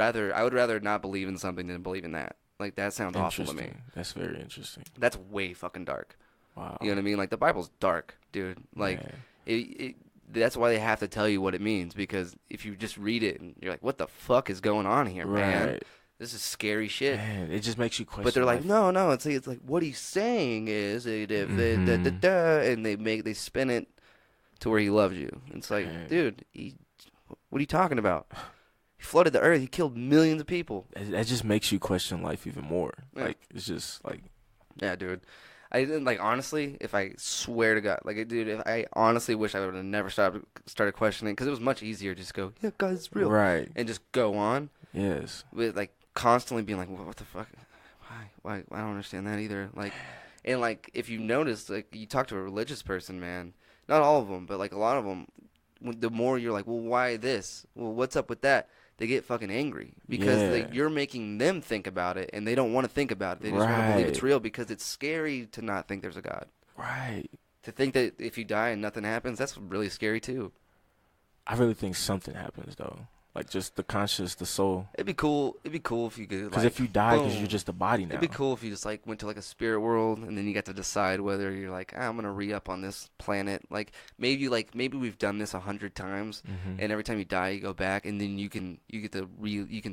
rather not believe in something than believe in that. Like, that sounds awful to me. Interesting. That's very interesting. That's way fucking dark. Wow. You know what I mean? Like, the Bible's dark, dude. Like, Man. that's why they have to tell you what it means, because if you just read it and you're like, what the fuck is going on here, man? Right. This is scary shit. Man, it just makes you question. But they're like, life. no, it's like what he's saying is, and they spin it to where he loves you. It's like, Man. dude, what are you talking about? He flooded the earth. He killed millions of people. That just makes you question life even more. Yeah. Like, it's just like, Yeah, dude. I didn't, like, honestly, if I swear to God, like, dude, if I honestly wish I would have never started questioning, because it was much easier to just go, yeah, God's real. right. And just go on Yes. with, like, constantly being like, what the fuck? Why? I don't understand that either. Like, and, like, if you notice, like, you talk to a religious person, man, not all of them, but, like, a lot of them, the more you're like, well, why this? Well, what's up with that? They get fucking angry because Yeah. you're making them think about it, and they don't want to think about it. They just want to believe it's Right. real, because it's scary to not think there's a God. Right. To think that if you die and nothing happens, that's really scary too. I really think something happens though. Like, just the conscious, the soul. It'd be cool if you could. Because Like, if you die, because boom. you're just a body now. It'd be cool if you just, like, went to, like, a spirit world, and then you got to decide whether you're like, I'm gonna re-up on this planet. Like maybe we've done this 100 times, Mhm. and every time you die, you go back, and then you can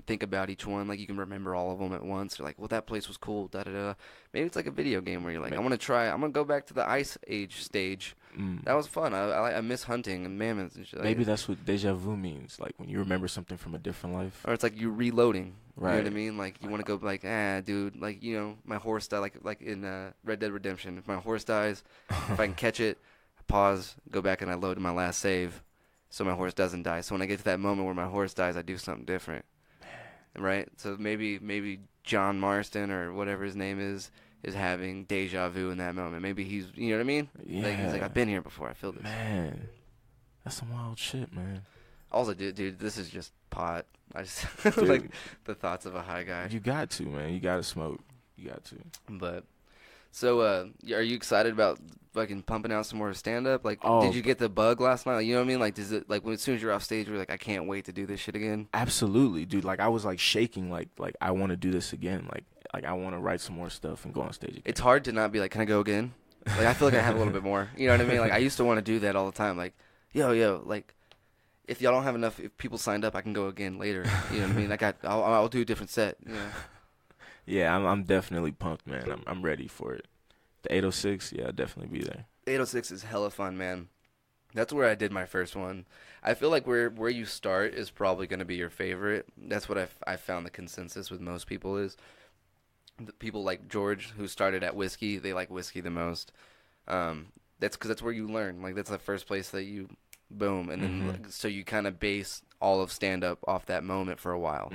think about each one. Like, you can remember all of them at once. You're like, well, that place was cool. Da da da. Maybe it's like a video game where you're like, I'm gonna go back to the Ice Age stage. Mm. That was fun. I miss hunting and mammoths and shit. Maybe that's what deja vu means. Like, when you remember something from a different life. Or it's like you reloading. You know what I Right. mean? Like, you want to go like, dude, like, my horse died, like in Red Dead Redemption. If my horse dies, if I can catch it, I pause, go back and I load my last save, so my horse doesn't die. So when I get to that moment where my horse dies, I do something different. Right? So maybe John Marston or whatever his name is having deja vu in that moment. Maybe he's, you know what I mean? Like, he's like, Yeah. I've been here before. I feel this. Man, that's some wild shit, man. Also, dude, this is just pot. I just Dude. like the thoughts of a high guy. You got to, man. You got to smoke. You got to. But so, are you excited about fucking pumping out some more stand up? Like, Oh, did you get the bug last night? Like, you know what I mean? Like, does it, like, as soon as you're off stage, you're like, I can't wait to do this shit again. Absolutely, dude. Like, I was like shaking. Like I want to do this again. Like I want to write some more stuff and go on stage again. It's hard to not be like, can I go again? Like, I feel like I have a little bit more. You know what I mean? Like, I used to want to do that all the time. Like, yo, like, if y'all don't have enough, if people signed up, I can go again later. You know what I mean? Like, I'll do a different set. You know? Yeah, I'm definitely pumped, man. I'm ready for it. The 806, yeah, I'll definitely be there. 806 is hella fun, man. That's where I did my first one. I feel like where you start is probably going to be your favorite. That's what I found the consensus with most people is. The people like George, who started at Whiskey, they like Whiskey the most. That's because that's where you learn. Like, that's the first place that you boom, and then like, so you kind of base all of stand up off that moment for a while.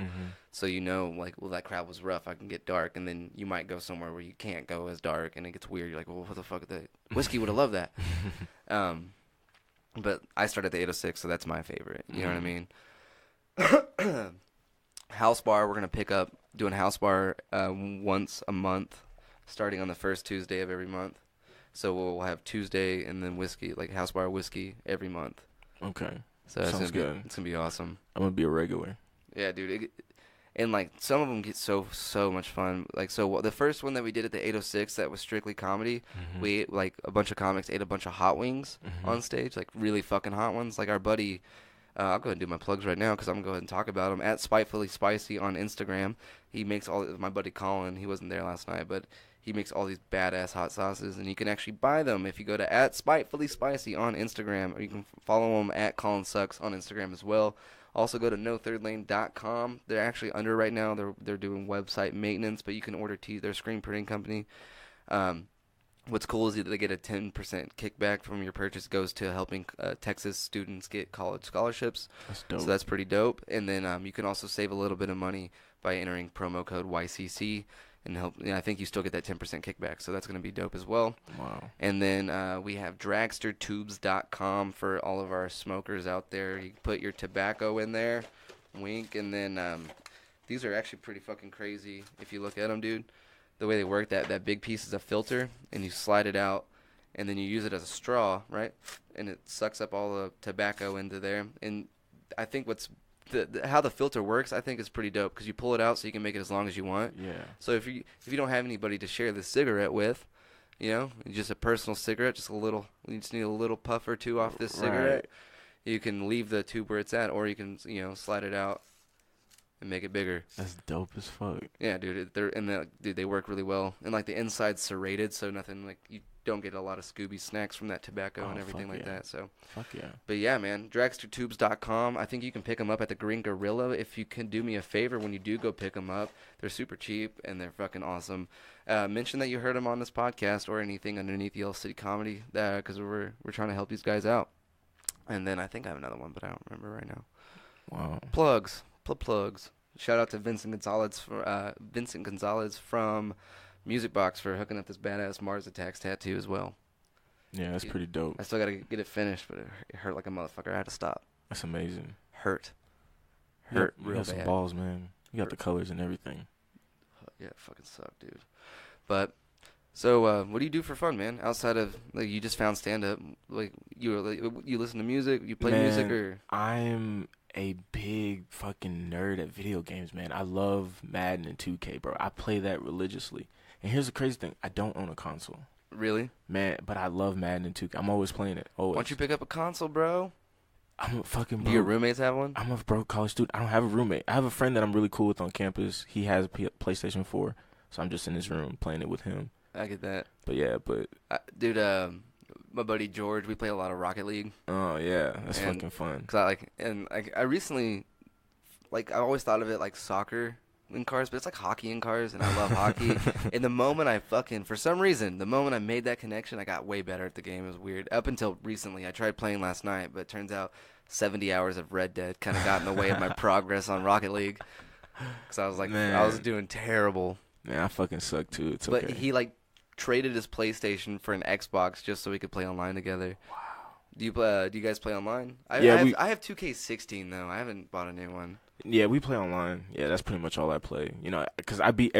So you know, like, well, that crowd was rough, I can get dark, and then you might go somewhere where you can't go as dark, and it gets weird. You're like, well, what the fuck? The whiskey would have loved that. But I started at the 806, so that's my favorite. You know what I mean? House bar, we're gonna pick up doing house bar once a month, starting on the first Tuesday of every month. So we'll have Tuesday and then whiskey, like house bar whiskey every month. Okay. So Sounds good. It's gonna be awesome. I'm gonna be a regular. Yeah, dude. And like some of them get so much fun. Like the first one that we did at the 806 that was strictly comedy, we ate, like a bunch of comics ate a bunch of hot wings on stage, like really fucking hot ones. Like our buddy, I'll go ahead and do my plugs right now because I'm gonna go ahead and talk about him at Spitefully Spicy on Instagram. He makes my buddy Colin. He wasn't there last night, but he makes all these badass hot sauces, and you can actually buy them if you go to at Spitefully Spicy on Instagram, or you can follow him at Colin Sucks on Instagram as well. Also go to nothirdlane.com. They're actually under right now. They're doing website maintenance, but you can order their screen printing company. What's cool is that they get a 10% kickback from your purchase goes to helping Texas students get college scholarships. That's dope. So that's pretty dope. And then you can also save a little bit of money by entering promo code YCC and help. I think you still get that 10% kickback, so that's going to be dope as well. Wow. And then we have dragstertubes.com for all of our smokers out there. You can put your tobacco in there, wink, and then these are actually pretty fucking crazy if you look at them, dude. The way they work, that big piece is a filter, and you slide it out, and then you use it as a straw, right? And it sucks up all the tobacco into there. And I think how the filter works, I think is pretty dope because you pull it out so you can make it as long as you want. Yeah. So if you don't have anybody to share the cigarette with, just a personal cigarette, you just need a little puff or two off this cigarette. You can leave the tube where it's at, or you can slide it out and make it bigger. That's dope as fuck. Yeah, dude. They work really well, and like the inside's serrated, so nothing like you don't get a lot of Scooby snacks from that tobacco and everything like that. So, fuck yeah. But yeah, man, dragstertubes.com. I think you can pick them up at the Green Gorilla. If you can do me a favor when you do go pick them up, they're super cheap and they're fucking awesome. Mention that you heard them on this podcast or anything underneath Yellow City Comedy, because we're trying to help these guys out. And then I think I have another one, but I don't remember right now. Wow. Plugs. Shout out to Vincent Gonzalez from Music Box for hooking up this badass Mars Attacks tattoo as well. Yeah, that's pretty dope. I still gotta get it finished, but it hurt like a motherfucker. I had to stop. That's amazing. Hurt You real got some bad. balls, man. You got the colors and everything. Yeah, it fucking sucked, dude. But so, what do you do for fun, man? Outside of like you just found stand up, like you listen to music, you play music, or I'm a big fucking nerd at video games, man. I love Madden and 2K, bro. I play that religiously. And here's the crazy thing: I don't own a console, really? man. But I love Madden and 2K. I'm always playing it. Always. Why don't you pick up a console, bro? I'm a fucking Do broke. your roommates have one? I'm a broke college student. I don't have a roommate. I have a friend that I'm really cool with on campus. He has a PlayStation 4, so I'm just in his room playing it with him. I get that. But yeah, Dude, my buddy George, we play a lot of Rocket League. oh yeah, that's And- fucking fun. Cause I recently, I always thought of it like soccer in cars, but it's like hockey in cars, and I love hockey. And the moment for some reason, the moment I made that connection, I got way better at the game. It was weird. Up until recently, I tried playing last night, but it turns out 70 hours of Red Dead kind of got in the way of my progress on Rocket League. Cause I was like, I was Man. doing terrible. Man, I fucking suck too. It's okay. But he traded his PlayStation for an Xbox just so we could play online together. Wow. Do you guys play online? I have 2K16 though. I haven't bought a new one. Yeah, we play online. Yeah, that's pretty much all I play. Because I beat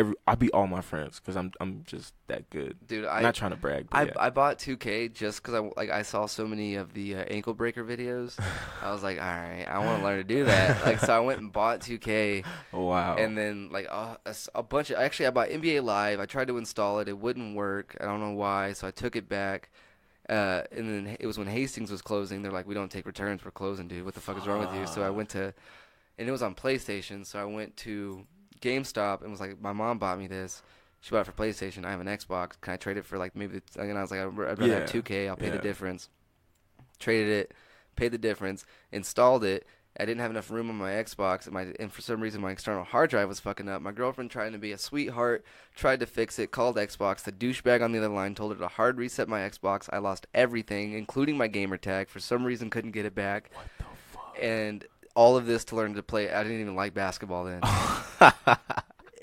all my friends because I'm just that good. Dude, I'm not trying to brag. But yeah. I bought 2K just because I saw so many of the ankle breaker videos. I was like, all right, I want to learn to do that. So I went and bought 2K. Oh, wow. And then a bunch of I bought NBA Live. I tried to install it. It wouldn't work. I don't know why. So I took it back. And then it was when Hastings was closing. They're like, we don't take returns. We're closing, dude. What the fuck is wrong with you? So I went to, and it was on PlayStation. So I went to GameStop and was like, my mom bought me this. She bought it for PlayStation. I have an Xbox. Can I trade it for maybe? And I was like, I'd rather have 2K. I'll pay the difference. Traded it, paid the difference, installed it, I didn't have enough room on my Xbox, and for some reason my external hard drive was fucking up. My girlfriend, trying to be a sweetheart, tried to fix it, called Xbox. The douchebag on the other line told her to hard reset my Xbox. I lost everything, including my gamer tag. For some reason, couldn't get it back. What the fuck? And all of this to learn to play. I didn't even like basketball then.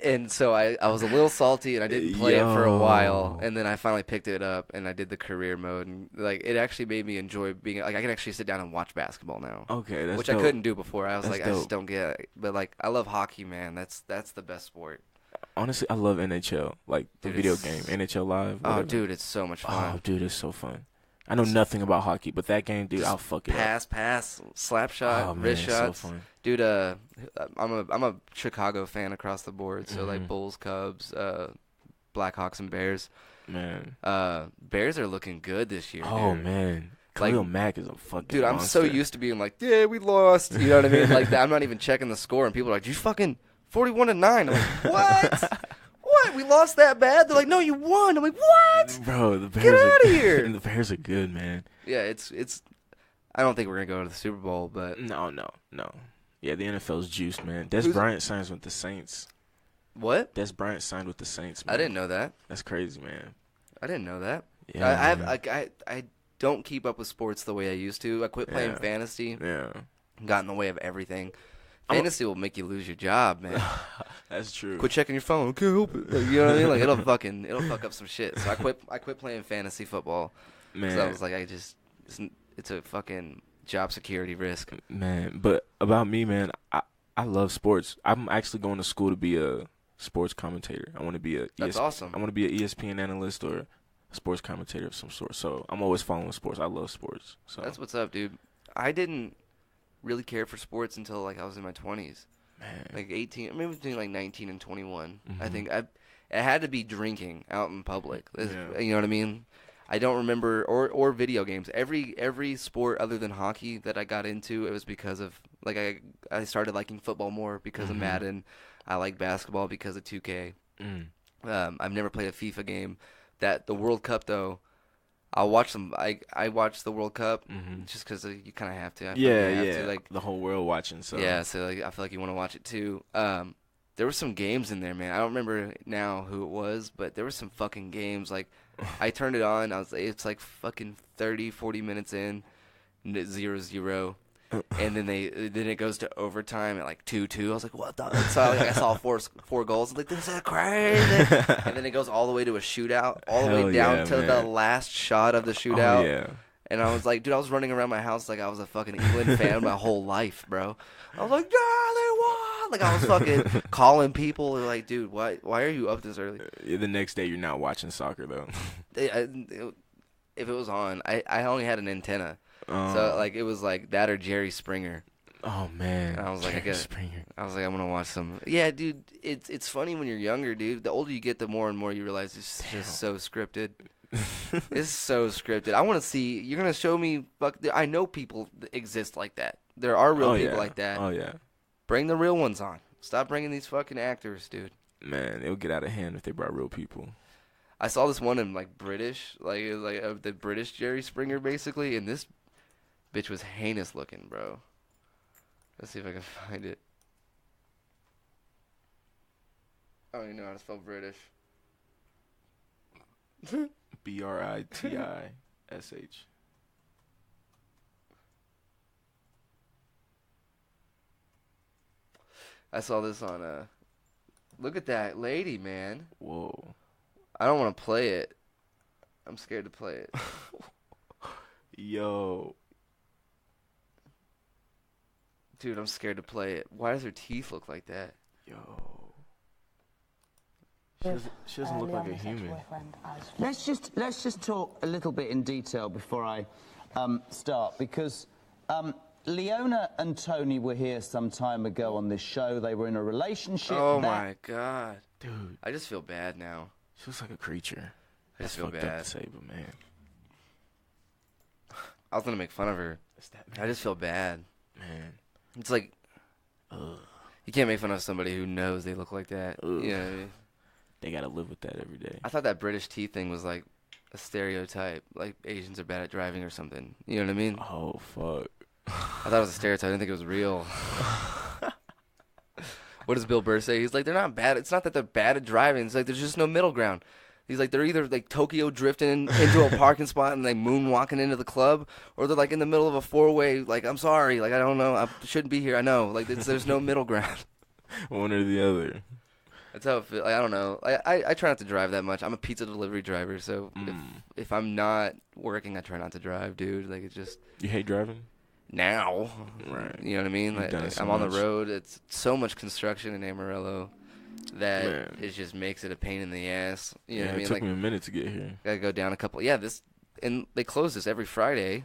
And so I was a little salty, and I didn't play it for a while. And then I finally picked it up, and I did the career mode. And like, it actually made me enjoy being like, I can actually sit down and watch basketball now. Okay, that's which dope. I couldn't do before. I was That's like, I just dope. don't get it. But like, I love hockey, man. That's the best sport. Honestly, I love NHL, like the Dude, video it's- game, NHL Live. Oh, whatever. dude, it's so much fun. Oh, dude, it's so fun. I know nothing about hockey, but that game, dude, I'll fuck it up. Pass, slap shot, Oh, man, wrist it's so shots. fun. Dude, I'm a Chicago fan across the board. So like Mhm. Bulls, Cubs, Blackhawks, and Bears. Man. Bears are looking good this year. Oh, dude. man. Like- Khalil Mack is a fucking Dude, I'm so monster. used to being like, yeah, we lost. You know what I mean? Like, I'm not even checking the score, and people are like, you fucking 41-9. I'm like, what? What? We lost that bad? They're like, no, you won. I'm like, what? Bro, the Bears Get are outta here. The Bears are good, man. Yeah, it's. I don't think we're gonna go to the Super Bowl, but No. Yeah, the NFL's juiced, man. Des Who's- Bryant signs with the Saints. what? Des Bryant signed with the Saints, man. I didn't know that. That's crazy, man. I didn't know that. Yeah, I have. man. I don't keep up with sports the way I used to. I quit playing Yeah. fantasy. Yeah. Got in the way of everything. I'm a- Fantasy will make you lose your job, man. That's true. Quit checking your phone. I can't help it. Like, you know what I mean? Like, it'll fuck up some shit. So I quit playing fantasy football. Man. Because I was like, it's a fucking job security risk. Man, but about me, man, I love sports. I'm actually going to school to be a sports commentator. I want to be That's awesome. I want to be an ESPN analyst or a sports commentator of some sort. So I'm always following sports. I love sports. So That's what's up, dude. I didn't really care for sports until like I was in my 20s. man. Like 18, maybe between like 19 and 21. I Mhm. think it had to be drinking out in public. Yeah. You know what I mean? I don't remember or video games. Every sport other than hockey that I got into, it was because of like I started liking football more because of Mhm. Madden. I like basketball because of 2K. Mm. I've never played a FIFA game. The World Cup though, I'll watch them. I watch the World Cup Mhm. just because you kind of have to. I feel Yeah, like you have yeah. to, like, the whole world watching. So yeah, so like, I feel like you want to watch it too. There were some games in there, man. I don't remember now who it was, but there were some fucking games. Like, I turned it on. It's like fucking 30, 40 minutes in, and it's 0-0. And then it goes to overtime at like 2-2. I was like, what the? So I saw four goals. I was like, this is crazy. And then it goes all the way to a shootout, all the way Hell down yeah, to the man. last shot of the shootout. Oh, yeah. And I was like, dude, I was running around my house like I was a fucking England fan my whole life, bro. I was like, yeah, they won. Like, I was fucking calling people. They're like, dude, why are you up this early? The next day, you're not watching soccer though. If it was on, I only had an antenna. Um, So, like, it was like that or Jerry Springer. oh man, And I was like, I Jerry gotta- Springer. I was like, I'm gonna watch some. Yeah, dude, it's funny when you're younger, dude. The older you get, the more and more you realize it's just so scripted. It's so scripted. I want to see. You're gonna show me. I know people that exist like that. There are real Oh, people yeah. like that. Oh yeah, Bring the real ones on. Stop bringing these fucking actors, dude. man, it would get out of hand if they brought real people. I saw this one in like British, like it was like the British Jerry Springer, basically, and this bitch was heinous looking, bro. Let's see if I can find it. I don't even know how to spell British. BRITISH. I saw this on look at that lady, man. Whoa. I don't want to play it. I'm scared to play it. Yo. Dude, I'm scared to play it. Why does her teeth look like that? Yo. She doesn't look like a human. Let's just talk a little bit in detail before I start, because Leona and Tony were here some time ago on this show. They were in a relationship. Oh That- my god. Dude, I just feel bad now. she looks like a creature. I just That's feel fucked up bad. to say, but man. I was gonna make fun of her. It's that I just feel bad. man. It's like Ugh. you can't make fun of somebody who knows they look like that. Ugh. You know what I mean? They gotta live with that every day. I thought that British teeth thing was like a stereotype, like Asians are bad at driving or something. You know what I mean? Oh fuck. I thought it was a stereotype. I didn't think it was real. What does Bill Burr say? He's like, they're not bad. It's not that they're bad at driving. It's like there's just no middle ground. He's like, they're either like Tokyo drifting into a parking spot and like moonwalking into the club, or they're like in the middle of a four-way. Like, I'm sorry, like I don't know, I shouldn't be here. I know, like there's no middle ground. One or the other. That's how it feels. Like, I don't know. I try not to drive that much. I'm a pizza delivery driver, so if I'm not working, I try not to drive, dude. Like, it's just. You hate driving? Now. Right. You know what I mean? Like, done it so I'm on the much. road. It's so much construction in Amarillo that Man. it just makes it a pain in the ass. You know what I It mean? took Like, me a minute to get here. gotta go down a couple. Yeah, and they close this every Friday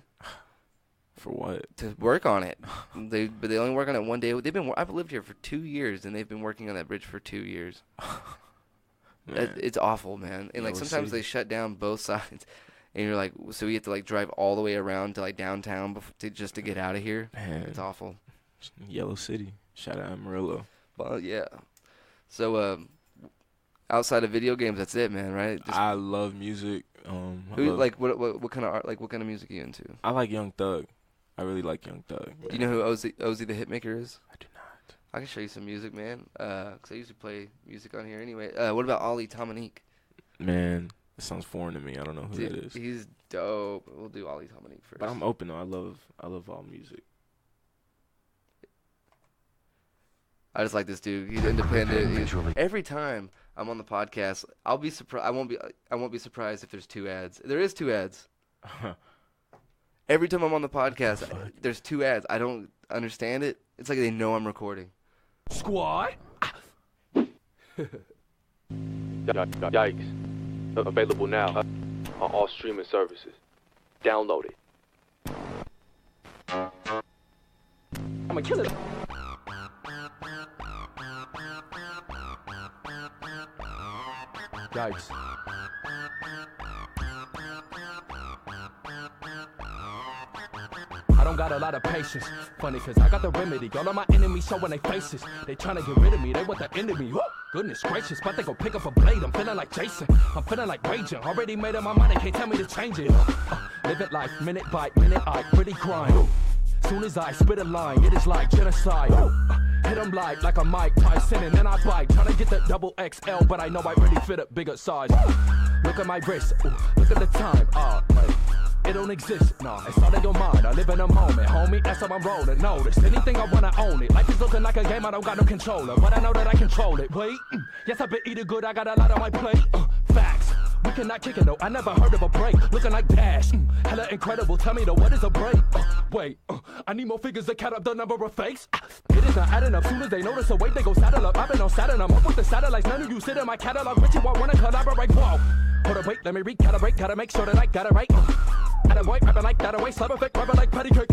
For what? to work on it. But they only work on it one day. I've lived here for 2 years, and they've been working on that bridge for 2 years. Man. It's awful, man. And like Yellow sometimes City. they shut down both sides, and you're like, so we have to like drive all the way around to like downtown just to get out of here. Man. It's awful. Yellow City. Shout out Amarillo. Well, yeah. So outside of video games, that's it, man. Right? Just, I love music. what kind of art? Like what kind of music are you into? I like Young Thug. I really like Young Thug. Do you know who Ozzy the Hitmaker is? I do not. I can show you some music, man. 'Cause I usually play music on here anyway. What about Ollie Dominique? Man, it sounds foreign to me. I don't know who Dude, that is. he's dope. We'll do Ollie Dominique first. But I'm open though. I love all music. I just like this dude. He's independent. Every time I'm on the podcast, I'll be surprised. I won't be surprised if there's 2 ads. There is 2 ads. Every time I'm on the podcast, there's 2 ads. I don't understand it. It's like they know I'm recording. Squad. Yikes. Available now on all streaming services. Download it. I'ma kill it. Yikes. I don't got a lot of patience. Funny, cause I got the remedy. All of my enemies showing their faces. They tryna get rid of me, they want the end of me. Woo! Goodness gracious, but they go pick up a blade. I'm feeling like Jason, I'm feeling like raging. Already made up my mind, they can't tell me to change it. Live it life, minute by minute, I really grind. Soon as I spit a line, it is like genocide. Hit them like a Mike Tyson, and then I bite. Tryna get the double XL, but I know I really fit a bigger size. Look at my wrist, ooh, look at the time. Wait. It don't exist, nah, it's all in your mind. I live in a moment, homie, that's how I'm rolling. Notice anything I wanna own it. Life is looking like a game, I don't got no controller, but I know that I control it. Wait, yes, I've been eating good, I got a lot on my plate. Facts, we cannot kick it though, I never heard of a break. Looking like Dash, hella incredible, tell me though, what is a break? Wait, I need more figures to count up the number of fakes. It is not adding up, soon as they notice a weight, they go saddle up. I've been on Saturn, I'm up with the satellites, none of you sit in my catalog, but you all wanna collaborate, whoa. Hold up, wait, let me recalibrate, gotta make sure that I got it right. At a white rapping like that away, slap effect, rapping like patty cake.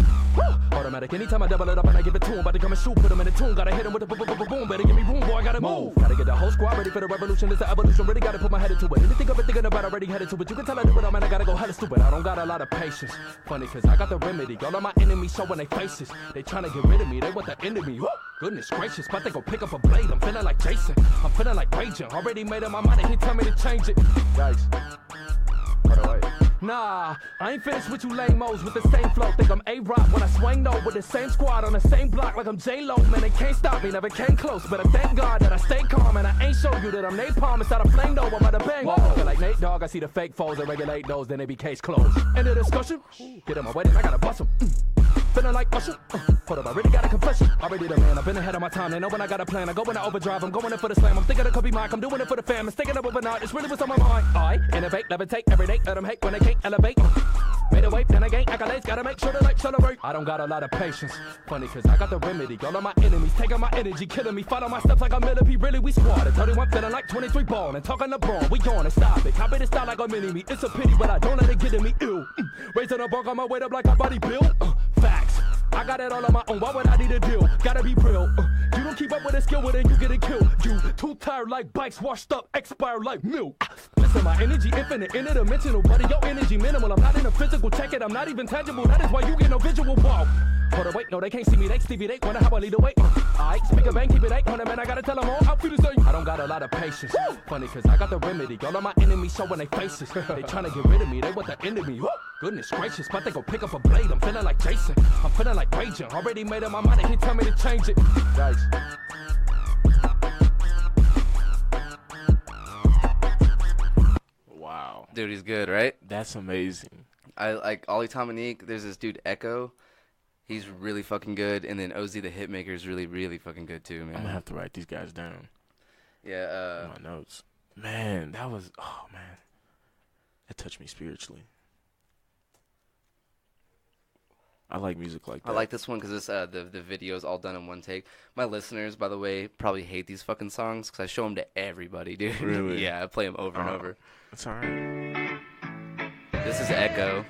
Automatic, anytime I double it up and I give it to him, about to come and shoot, put him in the tune, gotta hit him with the boom, better give me room, boy, I gotta move. Gotta get the whole squad ready for the revolution, it's the evolution, really gotta put my head into it. Anything I've been thinking about, already headed to it. You can tell I do it, man, I gotta go hella stupid. I don't got a lot of patience. Funny, cause I got the remedy. All of my enemies showing their faces. They tryna get rid of me, they want the end of me. Woo! Goodness gracious, but they go pick up a blade. I'm feeling like Jason, I'm feeling like raging. Already made up my mind, they can't tell me to change it. Yikes. Nah, I ain't finished with you lame-os with the same flow. Think I'm A-Rock when I swing though with the same squad on the same block like I'm J-Lo. Man, they can't stop me, never came close. But I thank God that I stay calm and I ain't show you that I'm napalm inside a flame though. I'm at a bang. Feel like Nate Dogg, I see the fake foes and regulate those, then they be case closed. End of discussion, get in my wedding, I gotta bust them. Feeling like Usher. Hold up, I really got a confession. Already the man, I've been ahead of my time. They know when I got a plan. I go into overdrive, I'm going in for the slam. I'm thinking it could be mine, I'm doing it for the fam. I'm sticking up overnight, it's really what's on my mind. I innovate, levitate every day. Let them hate when they can't elevate. Made a wave, then I gain accolades. Gotta make sure to like celebrate. I don't got a lot of patience. Funny, cause I got the remedy. All of my enemies taking my energy, killing me. Follow my steps like a millipede. Really, we squatted. 31 feeling like 23 ball. And talking LeBron, we gonna stop it. Copy the style like a mini-me. It's a pity, but I don't let it get to me. Ew. Raising a bar on my weight up like a body build. Facts. I got it all on my own, why would I need a deal? Gotta be real. You don't keep up with a skill, well then you get it killed. You too tired like bikes, washed up, expired like milk. Listen, my energy infinite, interdimensional, buddy, your energy minimal. I'm not in a physical, check it, I'm not even tangible. That is why you get no visual. Wow. For the weight, no, they can't see me, they Stevie, they wonder how I lead the way. Alright, speak a bang, keep it 800, man, I gotta tell them all, I'll feel the same. I don't got a lot of patience. Funny, cause I got the remedy. All of my enemies showing they faces. They tryna get rid of me, they want the end of me. Woo! Goodness gracious, but they gon' pick up a blade. I'm feeling like Jason, I'm feeling like raging. Already made up my mind, they can't tell me to change it. Guys. Wow. Dude, he's good, right? That's amazing. I like Ollie Dominique. There's this dude Echo. He's really fucking good. And then Ozzy the Hitmaker is really, really fucking good too, man. I'm gonna have to write these guys down. Yeah. My notes. Man, that was, oh man, that touched me spiritually. I like music like that. I like this one because the video is all done in one take. My listeners, by the way, probably hate these fucking songs because I show them to everybody, dude. Really? Yeah, I play them over and over. That's all right. This is Echo.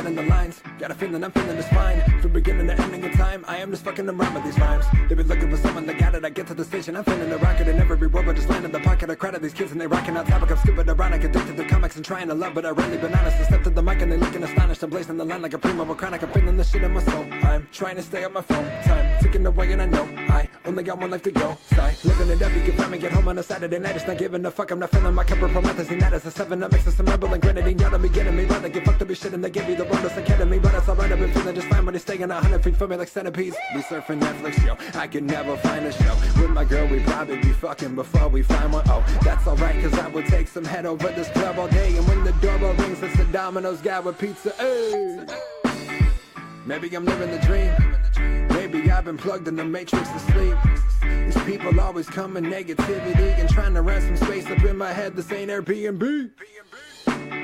The lines, got a feeling I'm feeling this fine. From beginning to ending in time, I am just fucking them around with these rhymes. They've been looking for someone that got it. I get to the station, I'm feeling the rocket in every word, but just land in the pocket. I crowd of these kids and they rocking out topic. I'm stupid, ironic, addicted to comics and trying to love, but I really been honest. I stepped to the mic and they looking astonished. I'm blazing the line like a primo chronic. I'm feeling the shit in my soul. I'm trying to stay on my phone. Time ticking away and I know I only got one life to go. Sigh, living it up, you can find me, get home on a Saturday night. It's not giving a fuck, I'm not feeling my cup of promethazine. That is a 7 up, mixing some rebel and grenadine. Y'all don't be getting me, rather get fucked up, be shit and they give me the wonders academy. But it's alright, I've been feeling just fine when it's staying 100 feet from me like centipedes. We surfing Netflix, yo, I could never find a show. With my girl, we probably be fucking before we find one. Oh, that's alright, cause I would take some head over this club all day. And when the doorbell rings, it's the Domino's guy with pizza. Hey. Maybe I'm living the dream. Maybe I've been plugged in the matrix to sleep. These people always come in negativity and trying to rent some space up in my head. This ain't Airbnb.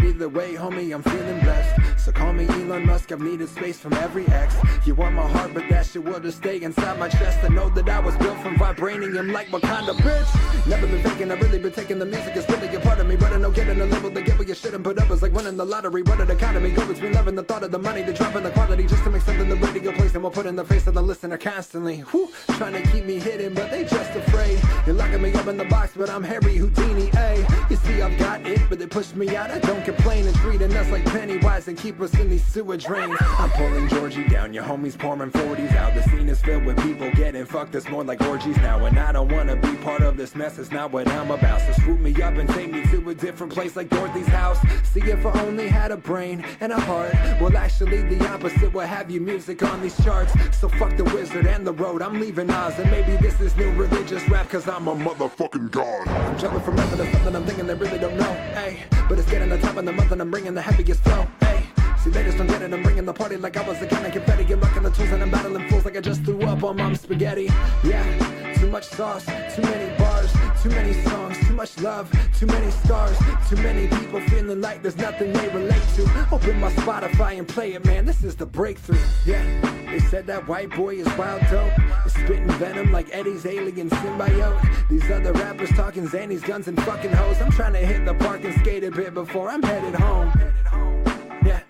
Either way, homie, I'm feeling blessed. So call me Elon Musk, I've needed space from every ex. You want my heart, but that shit will just stay inside my chest. I know that I was built from vibranium like Wakanda, bitch. Never been faking, I've really been taking the music. It's really a part of me, but I know getting a label to get what you shouldn't put up is like winning the lottery. What an economy, go between love and the thought of the money, the drop and the quality, just to make something the radio plays and we'll put in the face of the listener constantly. Whew, trying to keep me hidden, but they just afraid. You're locking me up in the box, but I'm Harry Houdini, ayy. You see, I've got it, but they pushed me out. I don't complain and treating us like Pennywise and keep us in these sewer drains. I'm pulling Georgie down, your homies pouring 40s out. The scene is filled with people getting fucked, it's more like orgies now. And I don't wanna be part of this mess, it's not what I'm about. So swoop me up and take me to a different place like Dorothy's house. See, if I only had a brain and a heart, well actually the opposite will have you music on these charts. So fuck the wizard and the road, I'm leaving Oz. And maybe this is new religious rap cause I'm a motherfucking god. I'm jumping from nothing to something I'm thinking they really don't know, ayy. But it's getting the top of the month and I'm bringing the heaviest flow, ayy. See, they just don't get it, I'm bringing the party like I was a king of confetti. Get rocking the tools and I'm battling fools like I just threw up on mom's spaghetti. Yeah, too much sauce, too many bars, too many songs, too much love, too many scars, too many people feeling like there's nothing they relate to. Open my Spotify and play it, man, this is the breakthrough. Yeah, they said that white boy is wild dope, is spitting venom like Eddie's alien symbiote. These other rappers talking Xannies, guns and fucking hoes. I'm trying to hit the park and skate a bit before I'm headed home. Yeah,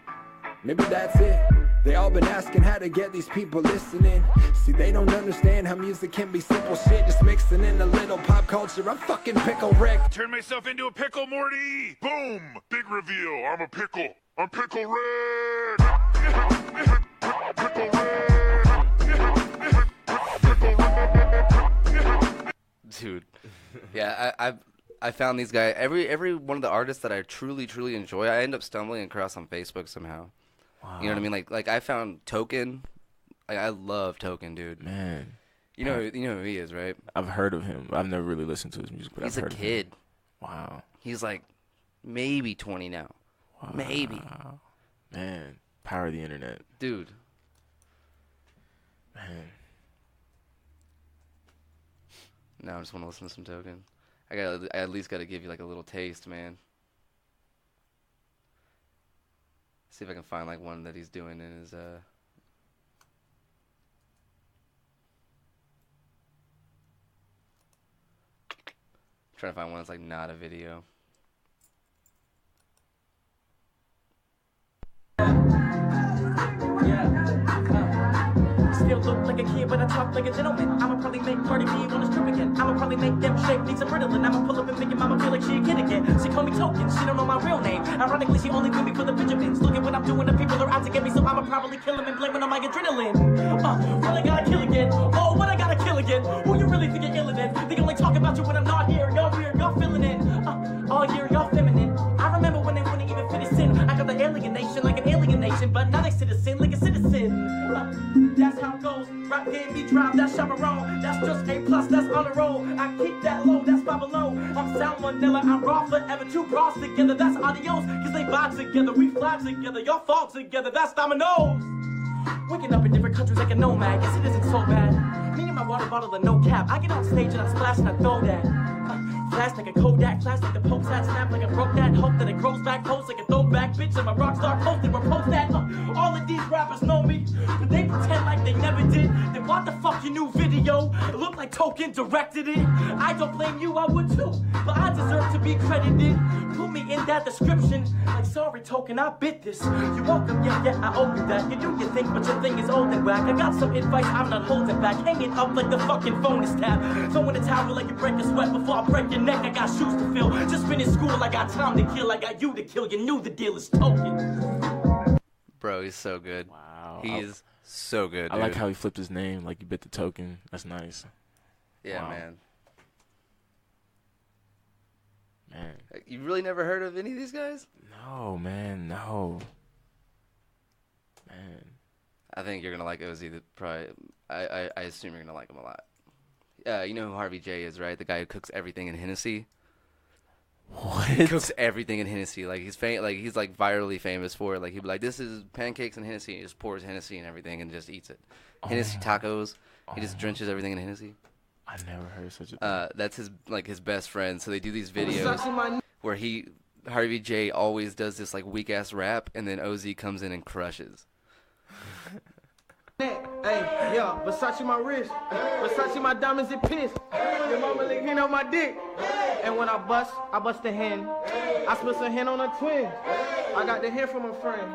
maybe that's it. They all been asking how to get these people listening. See, they don't understand how music can be simple shit, just mixing in a little pop culture. I'm fucking Pickle Rick. Turn myself into a pickle, Morty. Boom! Big reveal. I'm a pickle. I'm Pickle Rick. Pickle Rick. Dude, yeah, I found these guys. Every one of the artists that I truly enjoy, I end up stumbling across on Facebook somehow. Wow. You know what I mean? Like I found Token. Like I love Token, dude. Man, you know who he is, right? I've heard of him. I've never really listened to his music, but he's I've heard a kid. Of him. Wow. He's like maybe 20 now. Wow. Maybe. Man, power of the internet, dude. Man. Now I just want to listen to some Token. I at least got to give you like a little taste, man. See if I can find like one that he's doing in his trying to find one that's like not a video. still look like a kid, but I talk like a gentleman. I'ma probably make Cardi B wanna strip again. I'ma probably make them shake, need some Ritalin. I'ma pull up and make your mama feel like she a kid again. She call me Token, she don't know my real name. Ironically, she only with me for the Benjamins. Look at what I'm doing, the people are out to get me, so I'ma probably kill them and blame it on my adrenaline. What I gotta kill again? Oh, what I gotta kill again? Who you really think you're illin' in? They only talk about you when I'm not here. Y'all weird, y'all feeling it. All year, y'all feminine. I remember when they wouldn't even fit us in. I got the alienation like an alienation, but now they citizen like a citizen. That's how it goes. Rap game, me drive, that's chaperone. That's just A+, that's on the roll. I keep that low, that's 5 below. I'm Sal Mandela, I'm raw forever. Two bras together, that's adios. Cause they vibe together, we fly together. Y'all fall together, that's dominoes. Waking up in different countries like a nomad, guess it isn't so bad. Me and my water bottle and no cap. I get on stage and I splash and I throw that. Flash like a Kodak, flash like the Pope's hat, snap like I broke that. Hope that it grows back, pose like a throwback. Bitch, and my rock star posted, where post that. All of these rappers know me, but they pretend like they never did. Then what the fuck your new video? It looked like Token directed it. I don't blame you, I would too, but I deserve to be credited. Put me in that description, like sorry Token, I bit this. You welcome, yeah, I owe you that. You do your thing, but your thing is old and whack. I got some advice, I'm not holding back. Hang it up like the fucking phone is tapped. Throw in the towel like you break a sweat before I break your neck. I got shoes to fill. Just finished school, I got time to kill. I got you to kill. You knew the deal is Token. Bro, he's so good. Wow. He is so good, I dude. like how he flipped his name, like you bit the token. That's nice. Yeah, Wow. man. Man. You really never heard of any of these guys? No, man, no. Man. I think you're gonna like Ozzy. Probably, I assume you're gonna like him a lot. You know who Harvey J is, right? The guy who cooks everything in Hennessy. What? He cooks everything in Hennessy. Like he's like virally famous for it. Like he'd be like, "This is pancakes and Hennessy." And he just pours Hennessy and everything and just eats it. Hennessy tacos. He just drenches everything in Hennessy. I never heard such a thing. That's his best friend. So they do these videos where Harvey J always does this like weak ass rap, and then OZ comes in and crushes. Hey, yeah, Versace my wrist, Versace my diamonds and piss. Your mama lick hen on my dick. And when I bust the hen. I split some hen on a twin. I got the hen from a friend.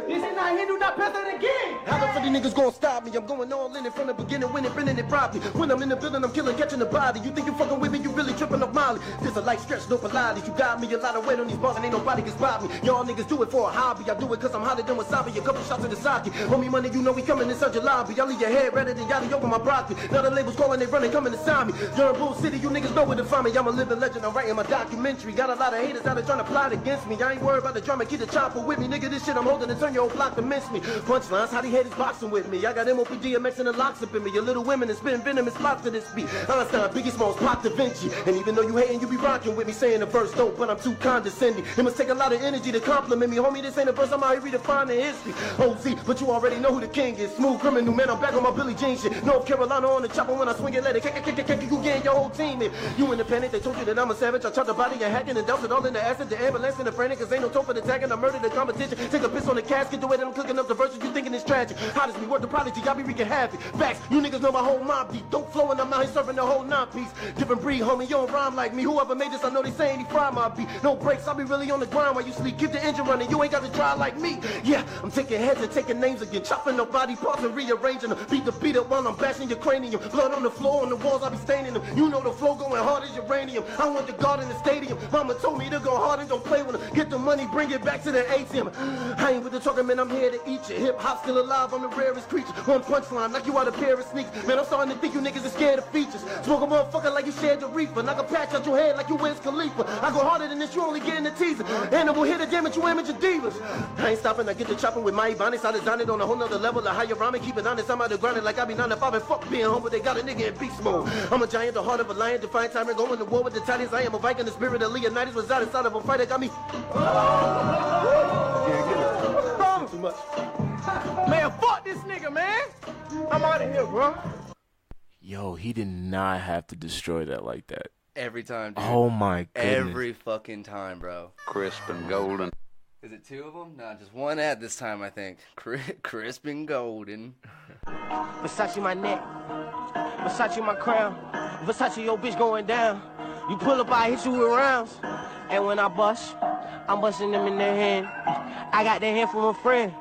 This is not hen, do not pass that again. How the fuck these niggas gonna stop me? I'm going all in it from the beginning, winning, bending it properly. When I'm in the building, I'm killing, catching the body. You think you fucking with me, you really tripping off Molly. This a light stretch, no Pilates. You got me a lot of weight on these bars and ain't nobody can spot me. Y'all niggas do it for a hobby. I do it cause I'm hotter than wasabi. A couple shots of the sake. Homie money, you know we coming inside your lobby. Y'all leave your head redder than Yachty over my broccoli. Now the labels calling, they running, coming to sign me. You're in Bull City, you niggas know where to find me. I'm a living legend, I'm writing my documentary. Got a lot of haters out there trying to plot against me. I ain't worried about the drama, keep the chopper with me. Nigga, this shit I'm holding to turn your whole block to miss me. Punchlines, how these haters boxing with me. I got MOP DMX and the locks up in me. Your little women is spitting venomous spots to this beat. Einstein, Biggie Smalls, Pop Da Vinci. And even though you hating, you be rocking with me, saying the verse dope, but I'm too condescending. It must take a lot of energy to compliment me. Homie, this ain't a verse, I'm out here redefining history. OZ, but you already know who the king is. Smooth criminal, man, I'm back on my Billie Jean shit. North Carolina on the chopper when I swing it, let it kick you get your whole team in. You independent, they told you that I'm a savage. I chopped the body and hacking and doused it all in the acid. The ambulance and the frantic, cause ain't no toll for the attacking. I murdered the competition. Take a piss on the casket, the way that I'm cooking up the verses, you thinking it's tragic. How does me worth the prodigy? Y'all be wreaking havoc. Facts, you niggas know my whole mob beat. Dope flow and I'm out here serving the whole nine-piece. Different breed, homie, you don't rhyme like me. Whoever made this, I know they saying he fry my beat. No breaks, I'll be really on the grind while you sleep. Keep the engine running, you ain't got to try like me. Yeah, I'm taking heads and taking names again. Chopping up body parts and rearranging them. Beat the beat up while I'm bashing your cranium. Blood on the floor, on the walls, I be staining them. You know the flow going hard as uranium. I want the guard in the stadium. Mama told me to go hard and don't play with them. Get the money, bring it back to the ATM. I ain't with the talking, man, I'm here to eat you. Hip hop still alive, I'm the rarest creature. One punchline, knock you out a pair of sneakers. Man, I'm starting to think you niggas are scared of features. Smoke a motherfucker like you shared the reefer. Knock a patch out your head like you Wiz Khalifa. I go harder than this, you only getting the teaser. Animal hit a damage, you amateur divas. I ain't stopping, I get the chopping with my Ebonics. I designed it on a whole nother level of higher rhyming. Keep it honest, I'm out the grinding like I be 9 to 5 and fuck being humble. They got a nigga in beast mode. I'm a giant, the heart of a lion, defiant tyrant, going to war with the Titans. I am a Viking, the spirit of Leonidas was out inside of a fighter. Got me. Too much. Man, fuck this nigga, man. I'm out of here, bro. Yo, he did not have to destroy that like that. Every time, dude. Oh my goodness. Every fucking time, bro. Crisp and golden. Is it 2 of them? No, just one ad this time, I think. Crisp and golden. Versace my neck, Versace my crown, Versace your bitch going down. You pull up, I hit you with rounds. And when I bust, I'm busting them in their hand. I got that hand from a friend.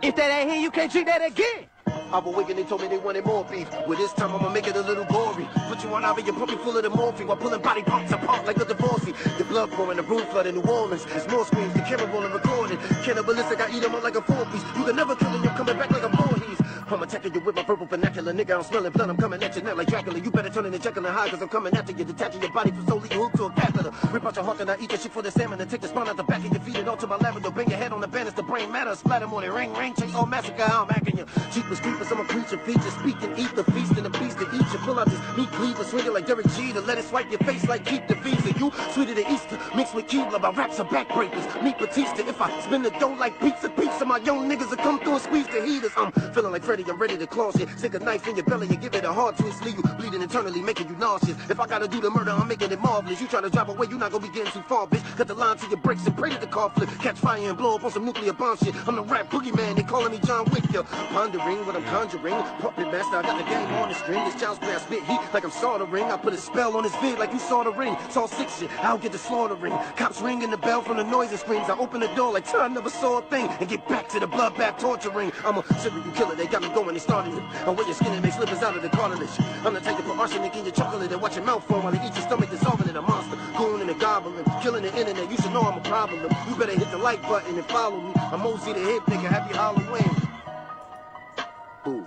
If that ain't here, you can't treat that again. I was waking, they told me they wanted more beef. Well, this time I'ma make it a little gory. Put you on IV, you pump you full of the morphine while pulling body parts apart like a divorcee. The blood pouring, the room flood in New Orleans. There's more screams, the camera rolling, recording. Cannibalistic, I eat them up like a 4-piece. You can never kill them, you're coming back like a Voorhees. I'm attacking you with my purple vernacular. Nigga, I'm smelling blood, I'm coming at you now like Dracula. You better turn in the Jekyll and Hyde, cause I'm coming after you. Detaching your body from solely hooked to a catheter. Rip out your heart and I eat that shit for the salmon. And take the spawn out the back of your feet and all to my lavender. Bang your head on the banister, brain matter. Splatter morning, ring, ring, chase all massacre. How I'm hacking you. Cheapest creepers, I'm a creature, feature. Speak and eat the feast and the beast to eat you. Pull out this meat cleaver, swing it like Derek Jeter. Let it swipe your face like keep the visa. You sweeter than Easter, mixed with Keebler. My raps are backbreakers. Meet Batista. If I spin the dough like pizza, my young niggas will come through and squeeze the heaters. I'm feeling like Freddy, I'm ready to claw shit. Stick a knife in your belly and give it a hard twist. Leave you bleeding internally, making you nauseous. If I gotta do the murder, I'm making it marvelous. You try to drive away, you're not gonna be getting too far, bitch. Cut the line to your brakes and pray that the car flip. Catch fire and blow up on some nuclear bomb shit. I'm the rap boogeyman, they calling me John Wick. Yo. Pondering what I'm conjuring. Puppet master, I got the game on the string. This child's play, I spit heat like I'm soldering. I put a spell on his vid like you saw the ring. Saw 6 shit, I'll get the slaughtering. Cops ringing the bell from the noise and screams. I open the door like I never saw a thing and get back to the bloodbath torturing. I'm a serial killer, they got me going, they started it. I wear your skin and make slippers out of the cartilage. I'm the type to put arsenic in your chocolate and watch your mouth form while they eat your stomach, dissolving it. A monster, goon and a goblin, killing the internet. You should know I'm a problem. You better hit the like button and follow me. I'm OZ the hip nigga, happy Halloween. Ooh.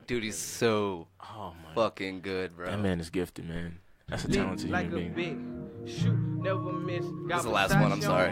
Dude, he's so fucking good, bro. That man is gifted, man. That's a talented human being. Shoot, never miss. This is the last one, I'm sorry.